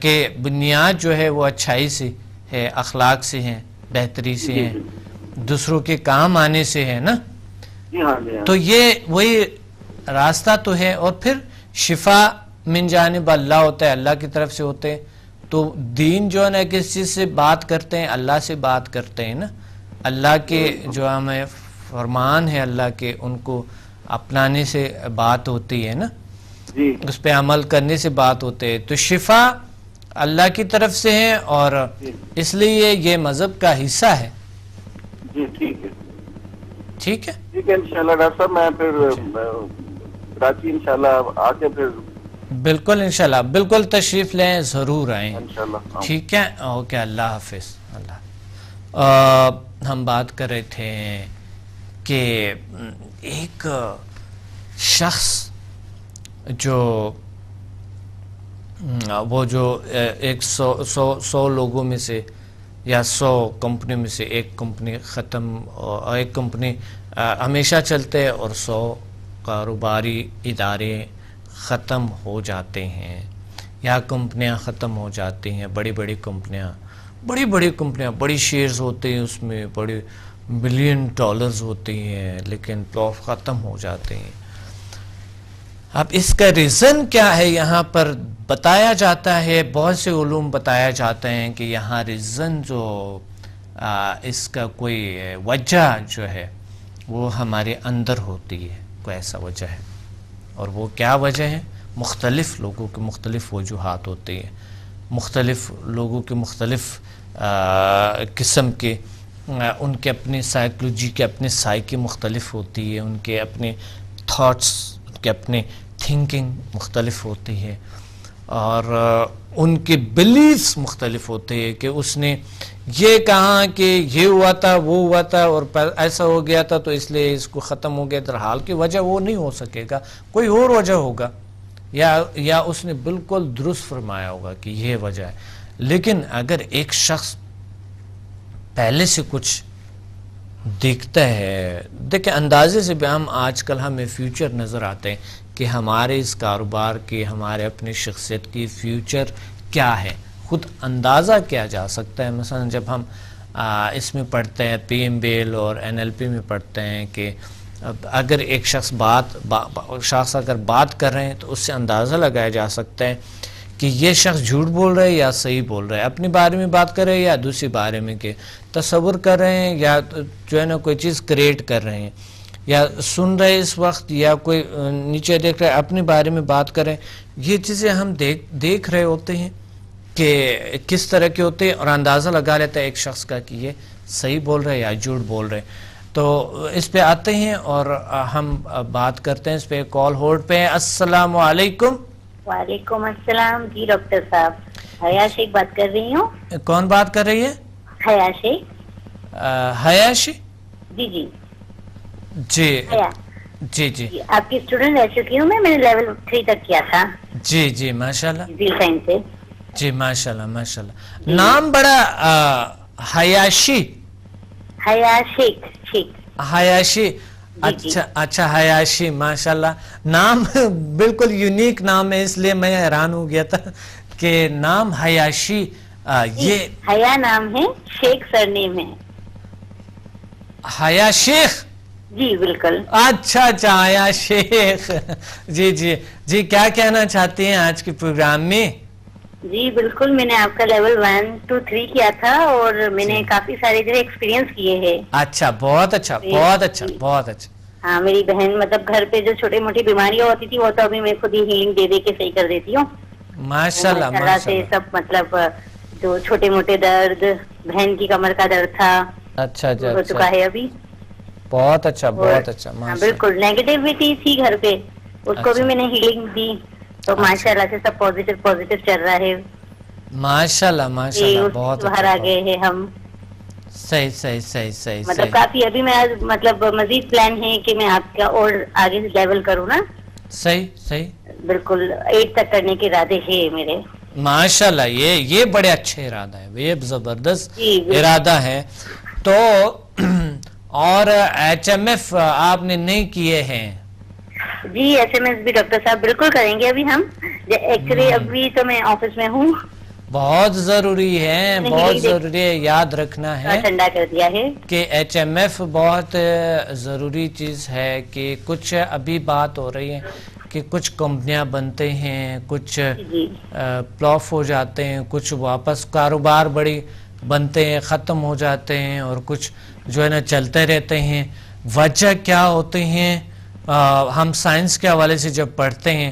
کہ بنیاد جو ہے وہ اچھائی سے ہے، اخلاق سے ہیں، بہتری سے ہیں، دوسروں کے کام آنے سے ہے نا. تو یہ وہی راستہ تو ہے. اور پھر شفا من جانب اللہ ہوتا ہے، اللہ کی طرف سے ہوتے ہیں. تو دین جو ہے نا کس چیز سے بات کرتے ہیں، اللہ سے بات کرتے ہیں نا. اللہ کے جو ہمیں فرمان ہے اللہ کے، ان کو اپنانے سے بات ہوتی ہے نا، اس پہ عمل کرنے سے بات ہوتے ہے. تو شفا اللہ کی طرف سے ہے اور اس لیے یہ مذہب کا حصہ ہے. جی ٹھیک ہے، ٹھیک ہے، ٹھیک ہے. انشاءاللہ ڈاکٹر صاحب میں پھر کراچی انشاءاللہ آ کے پھر بالکل انشاءاللہ بالکل تشریف لیں، ضرور آئیں انشاءاللہ. ٹھیک ہے، اوکے. اللہ حافظ. اللہ ہم بات کر رہے تھے کہ ایک شخص جو وہ جو 100 لوگوں میں سے یا 100 کمپنیوں میں سے ایک کمپنی ختم، ایک کمپنی ہمیشہ چلتے ہیں اور 100 کاروباری ادارے ختم ہو جاتے ہیں یا کمپنیاں ختم ہو جاتی ہیں. بڑی بڑی کمپنیاں، بڑی شیئرز ہوتے ہیں، اس میں بڑے ملین ڈالرز ہوتے ہیں، لیکن ختم ہو جاتے ہیں. اب اس کا ریزن کیا ہے یہاں پر بتایا جاتا ہے، بہت سے علوم بتایا جاتے ہیں کہ یہاں ریزن جو اس کا کوئی وجہ جو ہے وہ ہمارے اندر ہوتی ہے، کوئی ایسا وجہ ہے. اور وہ کیا وجہ ہے؟ مختلف لوگوں کے مختلف وجوہات ہوتے ہیں، مختلف لوگوں کے مختلف قسم کے، ان کے اپنے سائیکلوجی کے اپنے سائیکی مختلف ہوتی ہے، ان کے اپنے تھاٹس، ان کے اپنے تھنکنگ مختلف ہوتی ہے، اور ان کے بلیفز مختلف ہوتے ہیں کہ اس نے یہ کہا کہ یہ ہوا تھا، وہ ہوا تھا اور ایسا ہو گیا تھا تو اس لیے اس کو ختم ہو گیا. درحال کی وجہ وہ نہیں ہو سکے گا، کوئی اور وجہ ہوگا، یا اس نے بالکل درست فرمایا ہوگا کہ یہ وجہ ہے. لیکن اگر ایک شخص پہلے سے کچھ دیکھتا ہے، دیکھیں اندازے سے بھی ہم آج کل ہمیں فیوچر نظر آتے ہیں کہ ہمارے اس کاروبار کے، ہمارے اپنے شخصیت کی فیوچر کیا ہے، خود اندازہ کیا جا سکتا ہے. مثلا جب ہم اس میں پڑھتے ہیں PMBL اور NLP میں پڑھتے ہیں کہ اگر ایک شخص اگر بات کر رہے ہیں تو اس سے اندازہ لگایا جا سکتا ہے کہ یہ شخص جھوٹ بول رہے ہیں یا صحیح بول رہے ہیں، اپنے بارے میں بات کر رہے ہیں یا دوسری بارے میں، کہ تصور کر رہے ہیں یا جو ہے نا کوئی چیز کریٹ کر رہے ہیں. یا سن رہے اس وقت یا کوئی نیچے دیکھ رہے اپنے بارے میں بات کریں. یہ چیزیں ہم دیکھ رہے ہوتے ہیں کہ کس طرح کے ہوتے ہیں اور اندازہ لگا لیتا ہے ایک شخص کا کہ یہ صحیح بول رہے یا جھوٹ بول رہے. تو اس پہ آتے ہیں اور ہم بات کرتے ہیں. اس پہ کال ہولڈ پہ. السلام علیکم. وعلیکم السلام. جی ڈاکٹر صاحب, حیا شیخ بات کر رہی ہوں. کون بات کر رہی ہے؟ حیا شیخ. حیا شیخ. جی جی جی حیا. جی جی آپ کی اسٹوڈنٹ رہ چکی ہوں میں نے لیول 3 تک کیا تھا. جی جی ماشاءاللہ. جی سائنس سے. جی ماشاءاللہ ماشاءاللہ. نام بڑا حیاشی. حیا شیخ. شیخ حیاشی. اچھا اچھا حیاشی ماشاءاللہ. نام بالکل یونیک نام ہے, اس لیے میں حیران ہو گیا تھا کہ نام حیاشی. یہ حیا نام ہے, شیخ سر نیم ہے. حیا شیخ. جی بالکل. اچھا اچھا حیا شیخ. جی جی جی کیا کہنا چاہتی ہیں آج کے پروگرام میں؟ جی بالکل, میں نے آپ کا لیول 1 to 3 کیا تھا اور میں نے کافی سارے جو ایکسپیرینس کیے ہیں. اچھا بہت اچھا بہت اچھا بہت اچھا. ہاں میری بہن مطلب گھر پہ جو چھوٹی موٹی بیماریاں ہوتی تھی وہ تو ابھی میں خود ہی ہیلنگ دے دے کے صحیح کر دیتی ہوں ماشاءاللہ ماشاءاللہ سے. سب مطلب جو چھوٹے موٹے درد, بہن کی کمر کا درد تھا اچھا اچھا ہو چکا ہے ابھی. بہت اچھا بہت اچھا. بالکل نیگیٹیوٹی تھی گھر پہ, اس کو بھی میں نے ہیلنگ دی تو ماشاءاللہ سے سب پازیٹیو چل رہا ہے. ماشاءاللہ ماشاءاللہ بہت باہر آ گئے ہیں ہم. صحیح صحیح صحیح صحیح مطلب کافی ابھی میں مطلب مزید پلان ہے کہ میں آپ کا اور آگے لیول کروں نا. صحیح صحیح بالکل 8 تک کرنے کے ارادے ہیں میرے. ماشاءاللہ یہ بڑے اچھے ارادہ ہے, یہ زبردست جی ارادہ ہے. تو اور ایچ ایم ایف آپ نے نہیں کیے ہیں؟ جی ایس ایم ایس بھی ڈاکٹر صاحب بالکل کریں گے ابھی ہم. ایکچولی ابھی تو میں آفس میں ہوں. بہت ضروری ہے, بہت ضروری ہے, یاد رکھنا ہے ٹھنڈا کر دیا ہے کہ ایچ ایم ایف بہت ضروری چیز ہے. کہ کچھ ابھی بات ہو رہی ہے کہ کچھ کمپنیاں بنتے ہیں, کچھ پلاف ہو جاتے ہیں, کچھ واپس کاروبار بڑی بنتے ہیں ختم ہو جاتے ہیں, اور کچھ جو ہے نا چلتے رہتے ہیں. وجہ کیا ہوتے ہیں؟ ہم سائنس کے حوالے سے جب پڑھتے ہیں,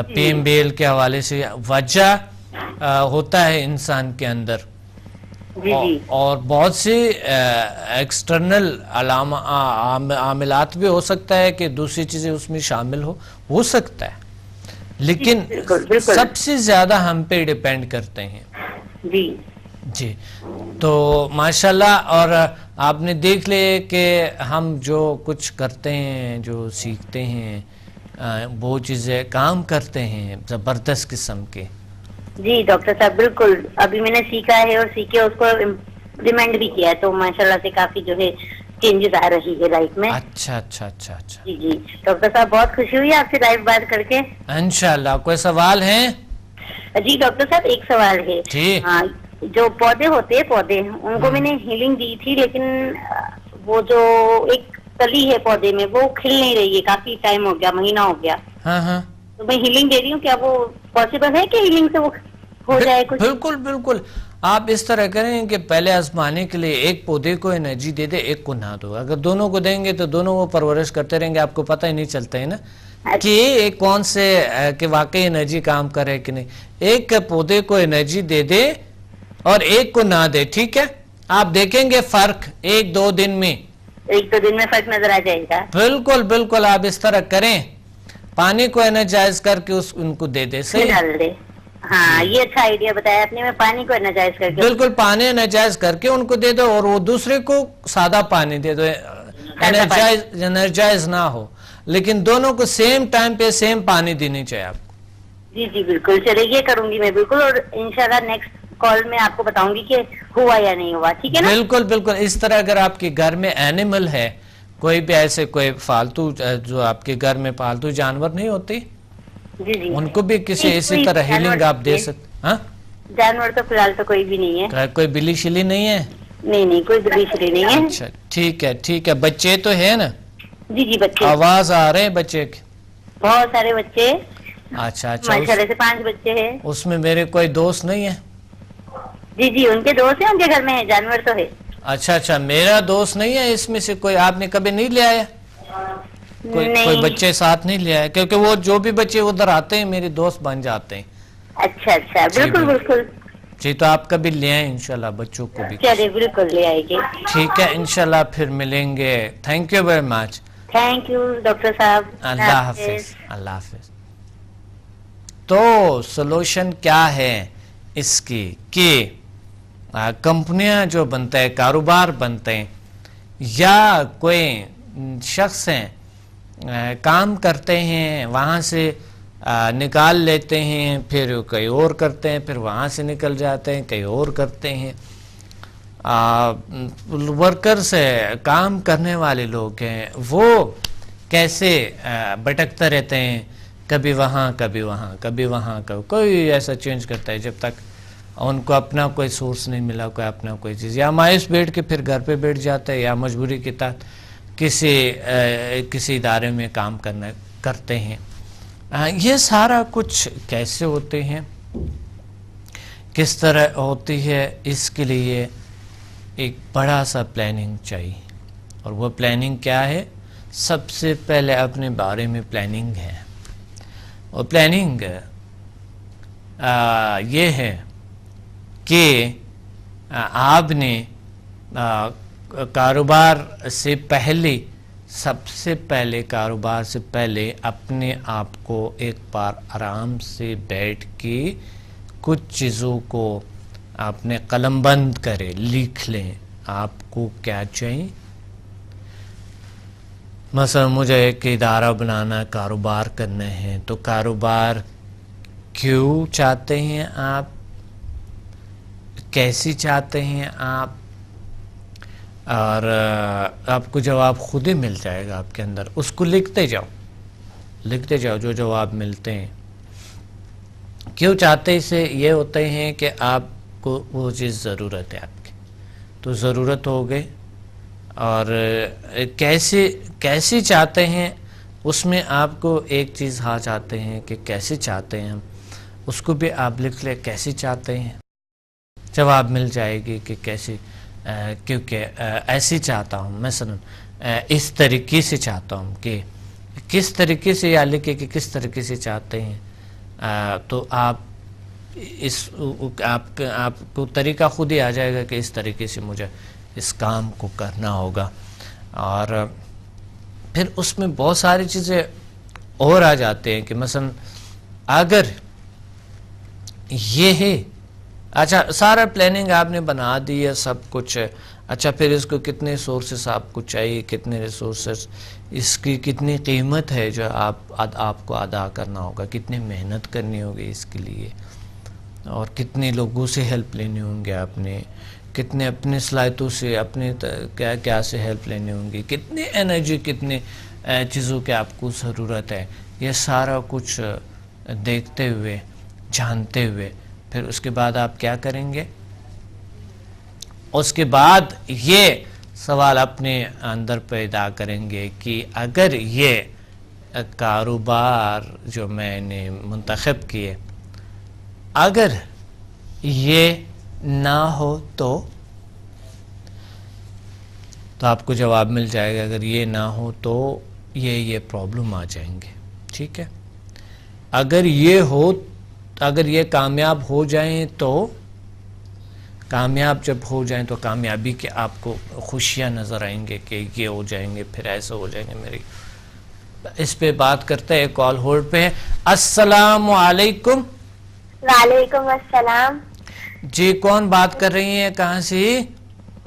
پی ایم بیل کے حوالے سے, وجہ ہوتا ہے انسان کے اندر, اور بہت سی ایکسٹرنل عاملات بھی ہو سکتا ہے کہ دوسری چیزیں اس میں شامل ہو سکتا ہے, لیکن سب سے زیادہ ہم پہ ڈیپینڈ کرتے ہیں. جی جی تو ماشاءاللہ. اور آپ نے دیکھ لے کہ ہم جو کچھ کرتے ہیں, جو سیکھتے ہیں, وہ چیزیں کام کرتے ہیں زبردست قسم کے. جی ڈاکٹر صاحب بالکل, ابھی میں نے سیکھا ہے اور سیکھے اس کو امپلیمنٹ بھی کیا ہے تو ماشاءاللہ سے کافی جو ہے چینجز آ رہی ہے لائف میں. اچھا اچھا اچھا اچھا. جی جی ڈاکٹر صاحب بہت خوشی ہوئی آپ سے لائیو بات کر کے. انشاءاللہ. کوئی سوال ہے؟ جی ڈاکٹر صاحب ایک سوال ہے. جی. جو پودے ہوتے ہیں پودے ان کو میں نے ہیلنگ دی تھی, لیکن وہ جو ایک کلی ہے پودے میں وہ کھل نہیں رہی ہے, کافی ٹائم ہو گیا, مہینہ ہو گیا. ہاں ہاں. تو میں ہیلنگ دے رہی ہوں, کیا وہ پاسبل ہے کہ ہیلنگ سے وہ ہو جائے کچھ؟ بالکل بالکل. آپ اس طرح کریں کہ پہلے آزمانے کے لیے ایک پودے کو انرجی دے دے, ایک کو نہ دو. اگر دونوں کو دیں گے تو دونوں وہ پرورش کرتے رہیں گے, آپ کو پتہ ہی نہیں چلتا ہے نا کہ کون سے کہ واقعی انرجی کام کرے کہ نہیں. ایک پودے کو انرجی دے دے اور ایک کو نہ دے, ٹھیک ہے؟ آپ دیکھیں گے فرق 1-2 دن میں, 1-2 دن میں فرق نظر آ جائے گا. بالکل بالکل. آپ اس طرح کریں, پانی کو انرجائز کر کے ان کو دے دے. صحیح. ڈال دے. ہاں یہ اچھا آئیڈیا بتایا آپ نے. میں پانی کو انرجائز کر کے, بالکل پانی انرجائز کر کے ان کو دے دو, اور وہ دوسرے کو سادہ پانی دے دو, انرجائز نہ ہو, لیکن دونوں کو سیم ٹائم پہ سیم پانی دینی چاہیے آپ کو. جی جی بالکل, چلے یہ کروں گی میں بالکل, اور انشاءاللہ نیکسٹ کال میں آپ کو بتاؤں گی کہ ہوا یا نہیں ہوا, ٹھیک ہے نا؟ بالکل بالکل. اس طرح اگر آپ کے گھر میں اینیمل ہے, کوئی بھی ایسے کوئی فالتو جو آپ کے گھر میں پالتو جانور نہیں ہوتے, جی جی ان کو بھی کسی اسی طرح ہیلنگ آپ دے سکتے. ہاں جانور تو فی الحال تو کوئی بھی نہیں ہے. کوئی بلی شلی نہیں ہے؟ نہیں کوئی بلی شلی نہیں ہے. اچھا ٹھیک ہے ٹھیک ہے. بچے تو ہے نا؟ جی جی بچے, آواز آ رہے ہیں بچے کے؟ بہت سارے بچے. اچھا اچھا. ماشاءاللہ سے 5 بچے ہیں. اس میں میرے کوئی دوست نہیں ہے؟ جی جی ان کے دوست ہیں, ان کے گھر میں ہے, جانور تو ہے. اچھا اچھا. میرا دوست نہیں ہے اس میں سے کوئی؟ آپ نے کبھی نہیں لے آیا؟ کوئی بچے ساتھ نہیں لیا ہے؟ کیونکہ وہ جو بھی بچے ادھر آتے ہیں میرے دوست بن جاتے ہیں. اچھا اچھا, بالکل بالکل جی, تو آپ کبھی لے آئیں انشاءاللہ بچوں کو بھی. چلیے بالکل لے آئے گی. ٹھیک ہے, انشاءاللہ پھر ملیں گے. Thank you very much. Thank you doctor صاحب. اللہ حافظ. اللہ حافظ. تو سلوشن کیا ہے اس کی کہ کمپنیاں جو بنتے ہیں, کاروبار بنتے ہیں, یا کوئی شخص ہیں کام کرتے ہیں, وہاں سے نکال لیتے ہیں, پھر کہیں اور کرتے ہیں, پھر وہاں سے نکل جاتے ہیں, کہیں اور کرتے ہیں. ورکرز کام کرنے والے لوگ ہیں, وہ کیسے بھٹکتے رہتے ہیں, کبھی وہاں کبھی وہاں کبھی وہاں, کوئی ایسا چینج کرتا ہے جب تک ان کو اپنا کوئی سورس نہیں ملا, کوئی اپنا کوئی چیز, یا مایوس بیٹھ کے پھر گھر پہ بیٹھ جاتا ہے, یا مجبوری کے تحت کسی ادارے میں کام کرتے ہیں. یہ سارا کچھ کیسے ہوتے ہیں, کس طرح ہوتی ہے, اس کے لیے ایک بڑا سا پلاننگ چاہیے. اور وہ پلاننگ کیا ہے؟ سب سے پہلے اپنے بارے میں پلاننگ ہے. اور پلاننگ یہ ہے کہ آپ نے کاروبار سے پہلے, سب سے پہلے کاروبار سے پہلے اپنے آپ کو ایک بار آرام سے بیٹھ کے کچھ چیزوں کو آپ نے قلم بند کرے, لکھ لیں آپ کو کیا چاہیے. مثلا مجھے ایک ادارہ بنانا, کاروبار کرنا ہے, تو کاروبار کیوں چاہتے ہیں آپ, کیسی چاہتے ہیں آپ, اور آپ کو جواب خود ہی مل جائے گا آپ کے اندر. اس کو لکھتے جاؤ جو جواب ملتے ہیں. کیوں چاہتے اسے یہ ہوتے ہیں کہ آپ کو وہ چیز ضرورت ہے آپ کی, تو ضرورت ہو گئی. اور کیسی چاہتے ہیں, اس میں آپ کو ایک چیز ہاں چاہتے ہیں کہ کیسے چاہتے ہیں ہم, اس کو بھی آپ لکھ لیں کیسے چاہتے ہیں. جواب مل جائے گی کہ کیسے, کیونکہ ایسی چاہتا ہوں, مثلا اس طریقے سے چاہتا ہوں, کہ کس طریقے سے, یا لکھے کہ کس طریقے سے چاہتے ہیں. تو آپ کو طریقہ خود ہی آ جائے گا کہ اس طریقے سے مجھے اس کام کو کرنا ہوگا. اور پھر اس میں بہت ساری چیزیں اور آ جاتے ہیں کہ مثلا اگر یہ ہے, اچھا سارا پلاننگ آپ نے بنا دی ہے سب کچھ, اچھا پھر اس کو کتنے سورسز آپ کو چاہیے, کتنے ریسورسز, اس کی کتنی قیمت ہے جو آپ کو ادا کرنا ہوگا, کتنی محنت کرنی ہوگی اس کے لیے, اور کتنے لوگوں سے ہیلپ لینے ہوں گے آپ نے, کتنے اپنے صلاحیتوں سے, اپنے کیا سے ہیلپ لینے ہوں گی, کتنی انرجی, کتنے چیزوں کی آپ کو ضرورت ہے. یہ سارا کچھ دیکھتے ہوئے, جانتے ہوئے, پھر اس کے بعد آپ کیا کریں گے؟ اس کے بعد یہ سوال اپنے اندر پیدا کریں گے کہ اگر یہ کاروبار جو میں نے منتخب کیے, اگر یہ نہ ہو تو آپ کو جواب مل جائے گا. اگر یہ نہ ہو تو یہ پرابلم آ جائیں گے. ٹھیک ہے, اگر یہ ہو, اگر یہ کامیاب ہو جائیں تو, کامیاب جب ہو جائیں تو کامیابی کے آپ کو خوشیاں نظر آئیں گے کہ یہ ہو جائیں گے, پھر ایسا ہو جائیں گے. میری اس پہ بات کرتے ہیں, کال ہولڈ پہ ہے. السلام علیکم. وعلیکم السلام. جی کون بات کر رہی ہیں, کہاں سے؟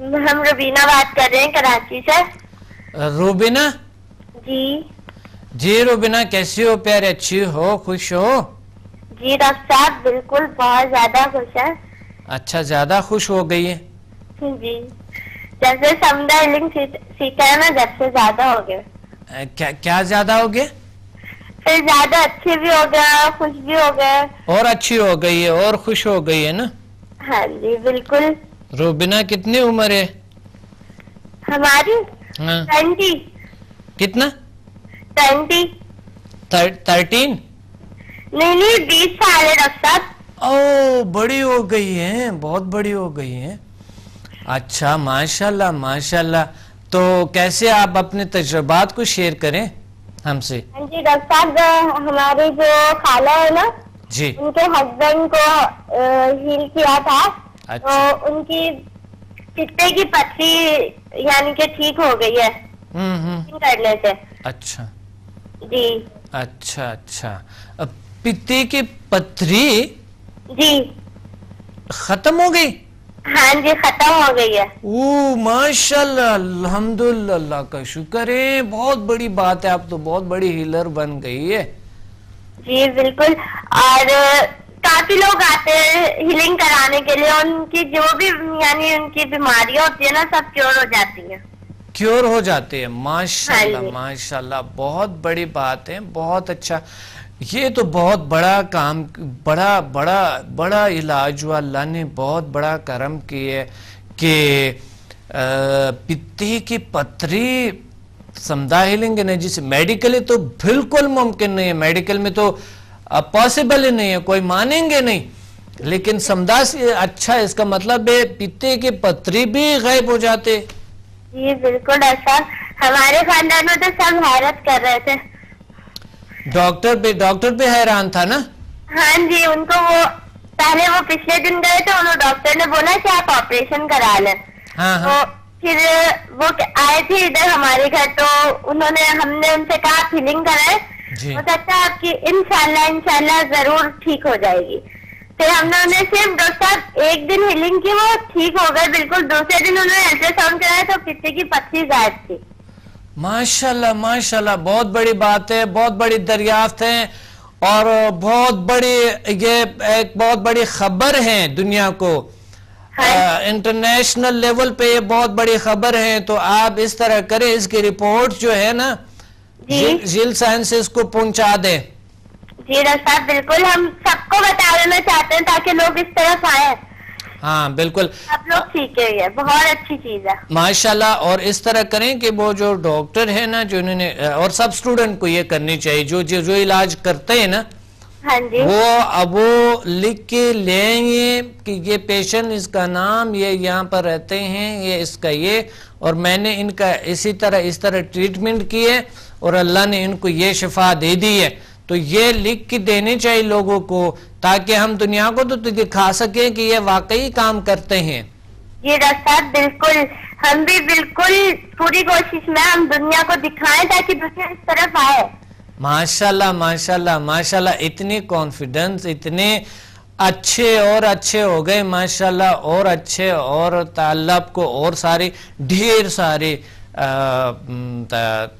ہم روبینہ بات کر رہے ہیں کراچی سے. روبینہ جی روبینہ کیسی ہو پیارے, اچھی ہو, خوش ہو؟ جی ڈاکٹر صاحب بالکل بہت زیادہ خوش ہے. اچھا زیادہ خوش ہو گئی ہے؟ جی جب سے سمجھا علم سیکھا ہے نا, جب سے زیادہ ہو گئے. کیا زیادہ ہو گئے؟ پھر زیادہ اچھے بھی ہو گیا, خوش بھی ہو گئے. اور اچھی ہو گئی ہے اور خوش ہو گئی ہے نا. ہاں جی بالکل. روبینہ کتنی عمر ہے ہماری؟ 20. کتنا؟ 20. 13؟ نہیں 20 سال ہے ڈاکٹر صاحب. او بڑی ہو گئی ہیں, بہت بڑی ہو گئی ہیں. اچھا ماشاءاللہ ماشاءاللہ. تو کیسے آپ اپنے تجربات کو شیئر کریں. ہم سے؟ ہاں جی ڈاکٹر صاحب، ہماری جو خالہ ہے نا جی ان کے ہسبینڈ کو ہیل کیا تھا، اچھا تو ان کی پتے کی پتھری یعنی کہ ٹھیک ہو گئی ہے کرنے سے. اچھا جی اچھا اچھا. پتے کی پتھری جی ختم ہو گئی؟ ہاں جی ختم ہو گئی ہے. او ماشاء اللہ، الحمدللہ، اللہ کا شکر ہے، بہت بڑی بات ہے، آپ تو بہت بڑی ہیلر بن گئی ہے. جی بالکل. اور کافی لوگ آتے ہیں ہیلنگ کرانے کے لیے، ان کی جو بھی یعنی ان کی بیماریاں ہوتی ہیں نا سب کیور ہو جاتی ہیں. کیور ہو جاتے ہیں؟ ماشاء ہاں اللہ جی. ماشاء اللہ، بہت بڑی بات ہے، بہت اچھا. یہ تو بہت بڑا کام، بڑا بڑا بڑا علاج ہوا، اللہ نے بہت بڑا کرم کیا ہے کہ پتے کی پتھری سمدھا ہیلنگ انرجی سے. میڈیکلی تو بالکل ممکن نہیں ہے، میڈیکل میں تو پاسبل ہی نہیں ہے، کوئی مانیں گے نہیں، لیکن سمدھا سے اچھا. اس کا مطلب ہے پتے کی پتھری بھی غائب ہو جاتے. جی بالکل ڈاکٹر صاحب، ہمارے خاندان میں تو سب حیرت کر رہے تھے. ڈاکٹر پہ حیران تھا نا؟ ہاں جی، ان کو وہ پہلے وہ پچھلے دن گئے تھے، انہوں ڈاکٹر نے بولا کہ آپ آپریشن کرا لیں. ہاں تو پھر وہ آئے تھے ادھر ہمارے گھر، تو ہم نے ان سے کہا آپ ہیلنگ کرائیں، جی ہو سکتا ہے آپ کی انشاءاللہ ضرور ٹھیک ہو جائے گی. پھر ہم نے انہیں صرف ڈاکٹر صاحب ایک دن ہیلنگ کی، وہ ٹھیک ہو گئے بالکل. دوسرے دن انہوں نے الٹرا ساؤنڈ کرایا تو پتے کی پتھری غائب تھی. ماشاءاللہ ماشاءاللہ، بہت بڑی بات ہے، بہت بڑی دریافت ہے، اور بہت بڑی، یہ ایک بہت بڑی خبر ہے دنیا کو، انٹرنیشنل لیول پہ یہ بہت بڑی خبر ہے. تو آپ اس طرح کریں، اس کی رپورٹ جو ہے نا جیل سائنسز کو پہنچا دیں. جی ڈاکٹر صاحب بالکل، ہم سب کو بتا دینا چاہتے ہیں تاکہ لوگ اس طرف آئیں. ہاں بالکل، سب لوگ سیکھیں گے، بہت اچھی چیز ہے ماشاءاللہ. اور اس طرح کریں کہ وہ جو ڈاکٹر ہے نا، جو انہوں نے، اور سب سٹوڈنٹ کو یہ کرنی چاہیے جو علاج کرتے ہیں نا، ہاں جی وہ لکھ کے لیں گے کہ یہ پیشنٹ، اس کا نام، یہ یہاں پر رہتے ہیں، یہ اس کا یہ، اور میں نے ان کا اس طرح ٹریٹمنٹ کی ہے، اور اللہ نے ان کو یہ شفا دے دی ہے. تو یہ لکھ کے دینے چاہیے لوگوں کو، تاکہ ہم دنیا کو تو دکھا سکیں کہ یہ واقعی کام کرتے ہیں. جی ڈاکٹر صاحب بالکل، ہم بھی بالکل پوری کوشش میں ہم دنیا کو دکھائیں تاکہ دوسرے اس طرف آئے. ماشاءاللہ ماشاءاللہ ماشاءاللہ، اتنی کانفیڈنس، اتنے اچھے ہو گئے ماشاءاللہ، اور اچھے، اور طالب کو اور ساری ڈھیر ساری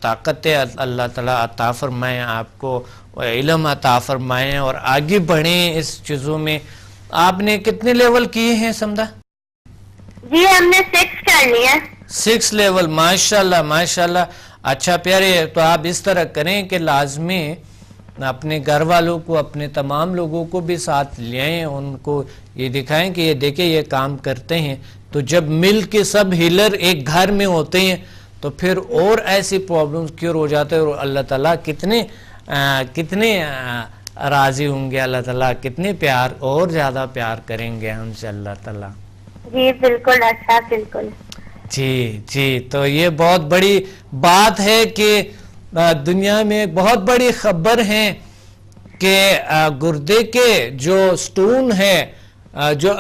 طاقتیں اللہ تعالیٰ عطا فرمائیں، آپ کو علم عطا فرمائیں، اور آگے بڑھیں اس چیزوں میں. آپ نے کتنے لیول کیے ہیں سمدھا؟ جی ہم نے 6 کر لیا. 6 لیول، ماشاءاللہ ماشاءاللہ. اچھا پیارے، تو آپ اس طرح کریں کہ لازمی اپنے گھر والوں کو، اپنے تمام لوگوں کو بھی ساتھ لیں، ان کو یہ دکھائیں کہ یہ دیکھیں یہ کام کرتے ہیں. تو جب مل کے سب ہیلر ایک گھر میں ہوتے ہیں تو پھر اور ایسی پرابلمز کیور ہو جاتے ہیں، اور اللہ تعالیٰ کتنے راضی ہوں گے، اللہ تعالیٰ کتنے پیار، اور زیادہ پیار کریں گے ہم سے اللہ تعالیٰ. جی بالکل ڈاکٹر صاحب بالکل. جی تو یہ بہت بڑی بات ہے کہ دنیا میں بہت بڑی خبر ہے کہ گردے کے جو سٹون ہے، جو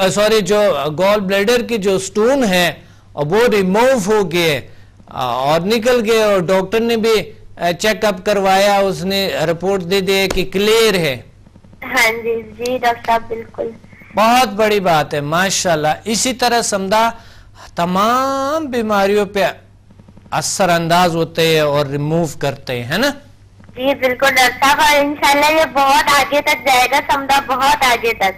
گال بلیڈر کی جو سٹون ہے، وہ ریموو ہو گئے اور نکل گئے، اور ڈاکٹر نے بھی چیک اپ کروایا، اس نے رپورٹ دے دی کہ کلیئر ہے. ہاں جی ڈاکٹر صاحب بالکل. بہت بڑی بات ہے ماشاءاللہ. اسی طرح سمدھا تمام بیماریوں پہ اثر انداز ہوتے ہیں اور ریموو کرتے ہیں نا. جی بالکل ڈاکٹر صاحب، اور انشاءاللہ یہ بہت آگے تک جائے گا سمدھا، بہت آگے تک.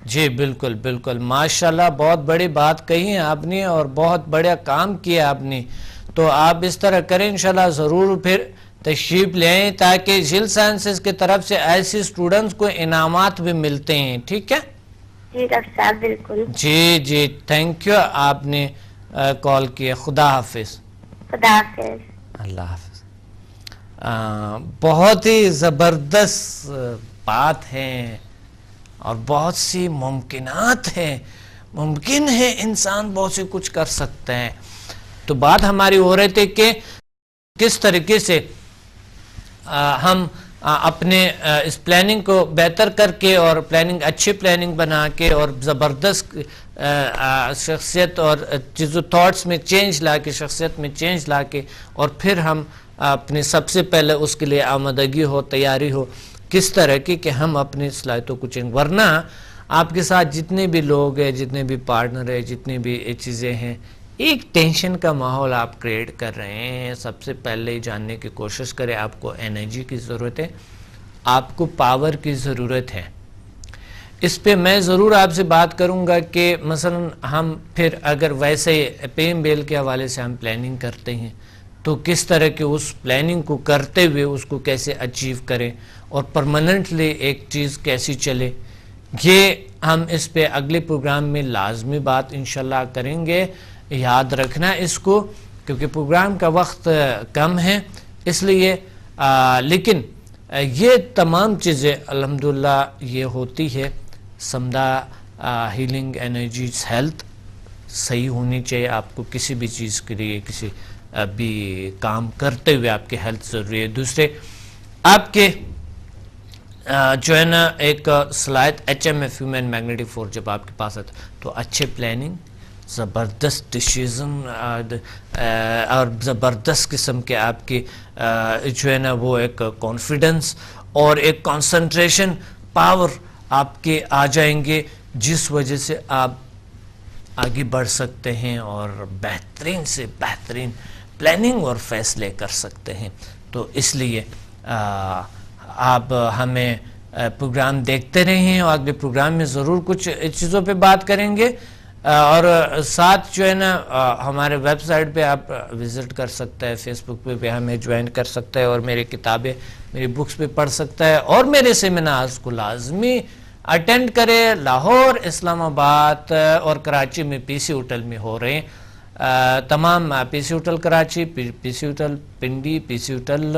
جی بالکل بالکل ماشاءاللہ، بہت بڑی بات کہی ہے آپ نے، اور بہت بڑا کام کیا آپ نے. تو آپ اس طرح کریں، انشاءاللہ ضرور پھر تشریف لے آئیں، تاکہ جیل سائنسز کی طرف سے ایسی اسٹوڈنٹس کو انعامات بھی ملتے ہیں. ٹھیک ہے جی ڈاکٹر صاحب بالکل. جی تھینک یو، آپ نے کال کیا. خدا حافظ. خدا حافظ. اللہ حافظ. بہت ہی زبردست بات ہے، اور بہت سی ممکنات ہیں، ممکن ہے انسان بہت سے کچھ کر سکتے ہیں. تو بات ہماری ہو رہی تھی کہ کس طریقے سے ہم اپنے اس پلاننگ کو بہتر کر کے اور پلاننگ اچھی پلاننگ بنا کے اور زبردست شخصیت اور چیزوں تھاٹس میں چینج لا کے شخصیت میں چینج لا کے اور پھر ہم اپنے سب سے پہلے اس کے لیے آمادگی ہو تیاری ہو کس طرح کی کہ ہم اپنی صلاحیتوں کو چینج. ورنہ آپ کے ساتھ جتنے بھی لوگ ہیں جتنے بھی پارٹنر ہیں جتنی بھی چیزیں ہیں ایک ٹینشن کا ماحول آپ کریٹ کر رہے ہیں. سب سے پہلے جاننے کی کوشش کریں آپ کو انرجی کی ضرورت ہے, آپ کو پاور کی ضرورت ہے. اس پہ میں ضرور آپ سے بات کروں گا کہ مثلا ہم پھر اگر ویسے پے ایم بیل کے حوالے سے ہم پلاننگ کرتے ہیں تو کس طرح کے اس پلاننگ کو کرتے ہوئے اس کو کیسے اچیو کریں اور پرماننٹلی ایک چیز کیسی چلے. یہ ہم اس پہ اگلے پروگرام میں لازمی بات انشاءاللہ کریں گے. یاد رکھنا اس کو کیونکہ پروگرام کا وقت کم ہے اس لیے لیکن یہ تمام چیزیں الحمدللہ یہ ہوتی ہے. سمدہ ہیلنگ انرجیز ہیلتھ صحیح ہونی چاہیے. آپ کو کسی بھی چیز کے لیے کسی بھی کام کرتے ہوئے آپ کی ہیلتھ ضروری ہے. دوسرے آپ کے جو ہے نا ایک صلاحیت HMF ہیومن میگنیٹک فورس جب آپ کے پاس آتا تو اچھے پلاننگ زبردست ڈیسیزن اور زبردست قسم کے آپ کی جو ہے نا وہ ایک کانفیڈنس اور ایک کنسنٹریشن پاور آپ کے آ جائیں گے جس وجہ سے آپ آگے بڑھ سکتے ہیں اور بہترین سے بہترین پلاننگ اور فیصلے کر سکتے ہیں. تو اس لیے آپ ہمیں پروگرام دیکھتے رہیں اور اگلے پروگرام میں ضرور کچھ چیزوں پہ بات کریں گے اور ساتھ جو ہے نا ہمارے ویب سائٹ پہ آپ وزٹ کر سکتا ہے, فیس بک پہ بھی ہمیں جوائن کر سکتا ہے اور میری کتابیں میری بکس پہ پڑھ سکتا ہے اور میرے سیمینارز کو لازمی اٹینڈ کرے. لاہور, اسلام آباد اور کراچی میں پی سی ہوٹل میں ہو رہے ہیں. تمام پی سی ہوٹل کراچی, پی سی ہوٹل پنڈی, پی سی ہوٹل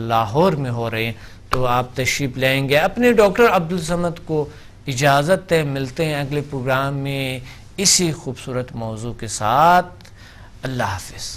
لاہور میں ہو رہے ہیں. تو آپ تشریف لائیں گے. اپنے ڈاکٹر عبدالصمد کو اجازت ہے. ملتے ہیں اگلے پروگرام میں اسی خوبصورت موضوع کے ساتھ. اللہ حافظ.